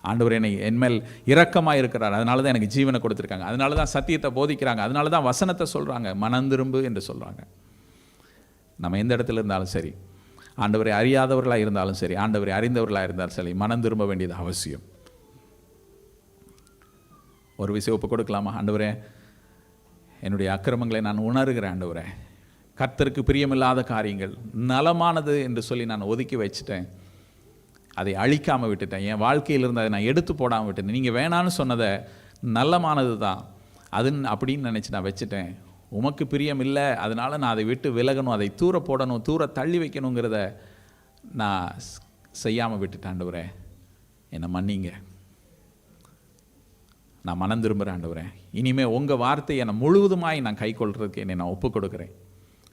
Speaker 1: ஆண்டவர் என்னை என்மேல் இரக்கமாக இருக்கிறார், அதனால தான் எனக்கு ஜீவனை கொடுத்துருக்காங்க, அதனால தான் சத்தியத்தை போதிக்கிறாங்க, அதனால தான் வசனத்தை சொல்கிறாங்க, மனம் திரும்பு என்று சொல்கிறாங்க. நம்ம எந்த இடத்துல இருந்தாலும் சரி, ஆண்டவரை அறியாதவர்களாக இருந்தாலும் சரி, ஆண்டவரை அறிந்தவர்களாக இருந்தாலும் சரி, மனம் திரும்ப வேண்டியது அவசியம். ஒரு விஷயம் ஒப்பு கொடுக்கலாமா? ஆண்டவரே, என்னுடைய அக்கிரமங்களை நான் உணர்கிறேன், ஆண்டவரே, கர்த்தருக்கு பிரியமில்லாத காரியங்கள் நலமானது என்று சொல்லி நான் ஒதுக்கி வச்சுட்டேன், அதை அழிக்காமல் விட்டுட்டேன், என் வாழ்க்கையில் இருந்து அதை நான் எடுத்து போடாமல் விட்டுட்டேன். நீங்கள் வேணான்னு சொன்னதை நல்லமானது தான் அது அப்படின்னு நினச்சி நான் வச்சுட்டேன். உமக்கு பிரியம் இல்லை, அதனால் நான் அதை விட்டு விலகணும், அதை தூர போடணும், தூர தள்ளி வைக்கணுங்கிறத நான் செய்யாமல் விட்டுட்டேன். ஆண்டவரே, என்னை மன்னிங்க, நான் மனம் திரும்புகிறேன். ஆண்டவரே, இனிமேல் உங்கள் வார்த்தையை என்னை முழுவதுமாய் நான் கை கொள்றதுக்கு என்னை நான் ஒப்பு கொடுக்குறேன்.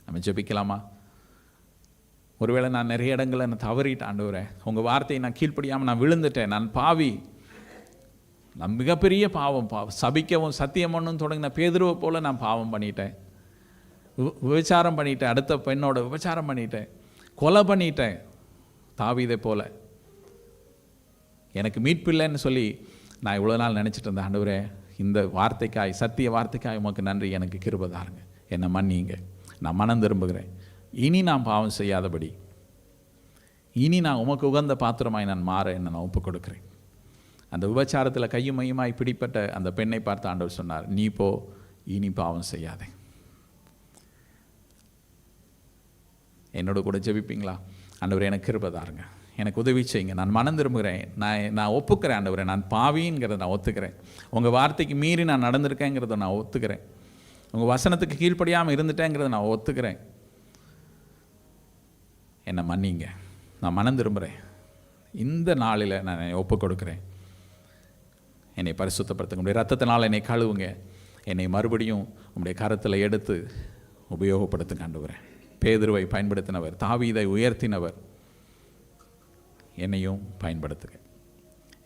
Speaker 1: நம்ம ஜெபிக்கலாமா? ஒருவேளை நான் நிறைய இடங்களில் நான் தவறிட்டேன். ஆண்டவரே, உங்கள் வார்த்தையை நான் கீழ்ப்படியாமல் நான் விழுந்துட்டேன், நான் பாவி, நான் மிகப்பெரிய பாவம், சபிக்கவும் சத்தியம் பண்ணணும் தொடங்கின பேதுருவை போல் நான் பாவம் பண்ணிட்டேன், விபச்சாரம் பண்ணிட்டேன், அடுத்த பெண்ணோட விபச்சாரம் பண்ணிட்டேன், கொலை பண்ணிட்டேன், தாவீதை போல். எனக்கு மீட்பில்லைன்னு சொல்லி நான் இவ்வளோ நாள் நினச்சிட்டு இருந்தேன். ஆண்டவரே, இந்த வார்த்தைக்காய், சத்திய வார்த்தைக்காய் உமக்கு நன்றி. எனக்கு கிருபை தாருங்க, என்னை மன்னிங்க, நான் மனம் திரும்புகிறேன். இனி நான் பாவம் செய்யாதபடி, இனி நான் உமக்கு உகந்த பாத்திரமாய் நான் மாற என்ன நான் ஒப்புக் கொடுக்கிறேன். அந்த விபச்சாரத்தில் கையும் மையுமாய் பிடிப்பட்ட அந்த பெண்ணை பார்த்து ஆண்டவர் சொன்னார், நீ போ, இனி பாவம் செய்யாதே. என்னோட கூட ஜெபிப்பீங்களா? ஆண்டவரே எனக்கு கிருபை தாருங்க, எனக்கு உதவி செய்யுங்க, நான் மனம் திரும்புகிறேன், நான் ஒப்புக்கிறேன் ஆண்டவரே, நான் பாவிங்கிறத நான் ஒத்துக்கிறேன், உங்கள் வார்த்தைக்கு மீறி நான் நடந்திருக்கேங்கிறத நான் ஒத்துக்கிறேன், உங்கள் வசனத்துக்கு கீழ்ப்படியாமல் இருந்துட்டேங்கிறத நான் ஒத்துக்கிறேன், என்னை மன்னிங்க, நான் மனம் திரும்புகிறேன், இந்த நாளில் நான் என்னை ஒப்புக் கொடுக்குறேன், என்னை பரிசுத்தப்படுத்துங்க, உங்களுடைய ரத்தத்தினால் என்னை கழுவுங்க, என்னை மறுபடியும் உங்களுடைய கரத்தில் எடுத்து உபயோகப்படுத்துங்க ஆண்டவரே. பேதுருவை பயன்படுத்தினவர், தாவீதை உயர்த்தினவர், என்னையும் பயன்படுத்துங்க.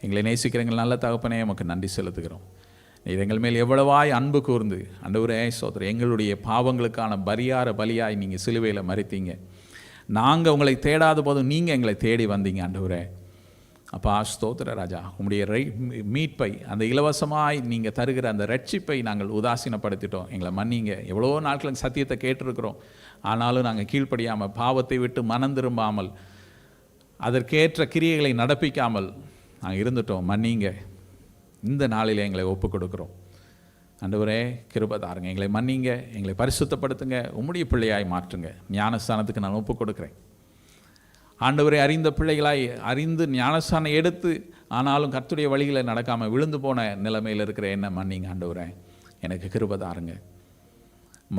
Speaker 1: எங்களை நேசிக்கிற எங்கள் நல்ல தகப்பனே உமக்கு நன்றி செலுத்துகிறோம். நீர் எங்கள் மேல் எவ்வளவாய் அன்பு கூர்ந்து ஆண்டவரே ஸ்தோத்திரம், எங்களுடைய பாவங்களுக்கான பரிகார பலியாய் நீங்கள் சிலுவையில் மறித்தீங்க. நாங்கள் உங்களை தேடாத போதும் நீங்கள் எங்களை தேடி வந்தீங்க ஆண்டவரே. அப்பா ஸ்தோத்திர ராஜா, உங்களுடைய மீட்பை, அந்த இலவசமாய் நீங்கள் தருகிற அந்த ரட்சிப்பை நாங்கள் உதாசீனப்படுத்திட்டோம், எங்களை மன்னிங்க. எவ்வளோ நாட்களுக்கு சத்தியத்தை கேட்டிருக்கிறோம், ஆனாலும் நாங்கள் கீழ்ப்படியாமல், பாவத்தை விட்டு மனம் திரும்பாமல், அதற்கேற்ற கிரியைகளை நடப்பிக்காமல் நாங்கள் இருந்துட்டோம், மன்னிங்க. இந்த நாளில் எங்களை ஒப்புக் கொடுக்குறோம் ஆண்டவரே, கிருபை தாருங்க, எங்களை மன்னிங்க, எங்களை பரிசுத்தப்படுத்துங்க, உம்முடைய பிள்ளையாய் மாற்றுங்க. ஞானஸ்தானத்துக்கு நான் ஒப்புக் கொடுக்குறேன் ஆண்டவரே. அறிந்த பிள்ளைகளாய் அறிந்து ஞானஸ்தானம் எடுத்து ஆனாலும் கர்த்தருடைய வழிகளை நடக்காமல் விழுந்து போன நிலைமையில் இருக்கிற என்ன மன்னிங்க ஆண்டவரே, எனக்கு கிருபை தாருங்க.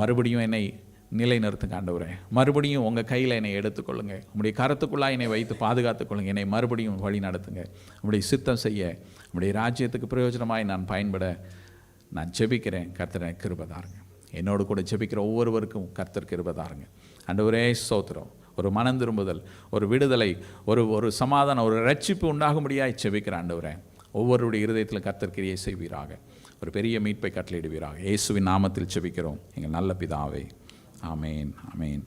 Speaker 1: மறுபடியும் என்னை நிலைநிறுத்துங்க ஆண்டவரே, மறுபடியும் உங்கள் கையில் என்னை எடுத்துக்கொள்ளுங்க, உங்களுடைய கரத்துக்குள்ளாக என்னை வைத்து பாதுகாத்துக்கொள்ளுங்க, என்னை மறுபடியும் வழி நடத்துங்க. உங்களுடைய சித்தம் செய்ய, உங்களுடைய ராஜ்யத்துக்கு பிரயோஜனமாய் நான் பயன்பட நான் ஜெபிக்கிறேன். கர்த்தரை கிருபை தாருங்க. என்னோடு கூட ஜெபிக்கிற ஒவ்வொருவருக்கும் கர்த்தர் கிருபை தாருங்க ஆண்டவரே. ஸ்தோத்திரம். ஒரு மனம் திரும்புதல், ஒரு விடுதலை, ஒரு சமாதானம், ஒரு ரட்சிப்பு உண்டாகும்படியாய் ஜெபிக்கிற ஆண்டவரே, ஒவ்வொருடைய இருதயத்தில் கர்த்தர் கிரியை செய்வீராக, ஒரு பெரிய மீட்பை கட்டளையிடுவீராக. இயேசுவின் நாமத்தில் ஜெபிக்கிறோம் எங்கள் நல்ல பிதாவே. ஆமேன், ஆமேன்.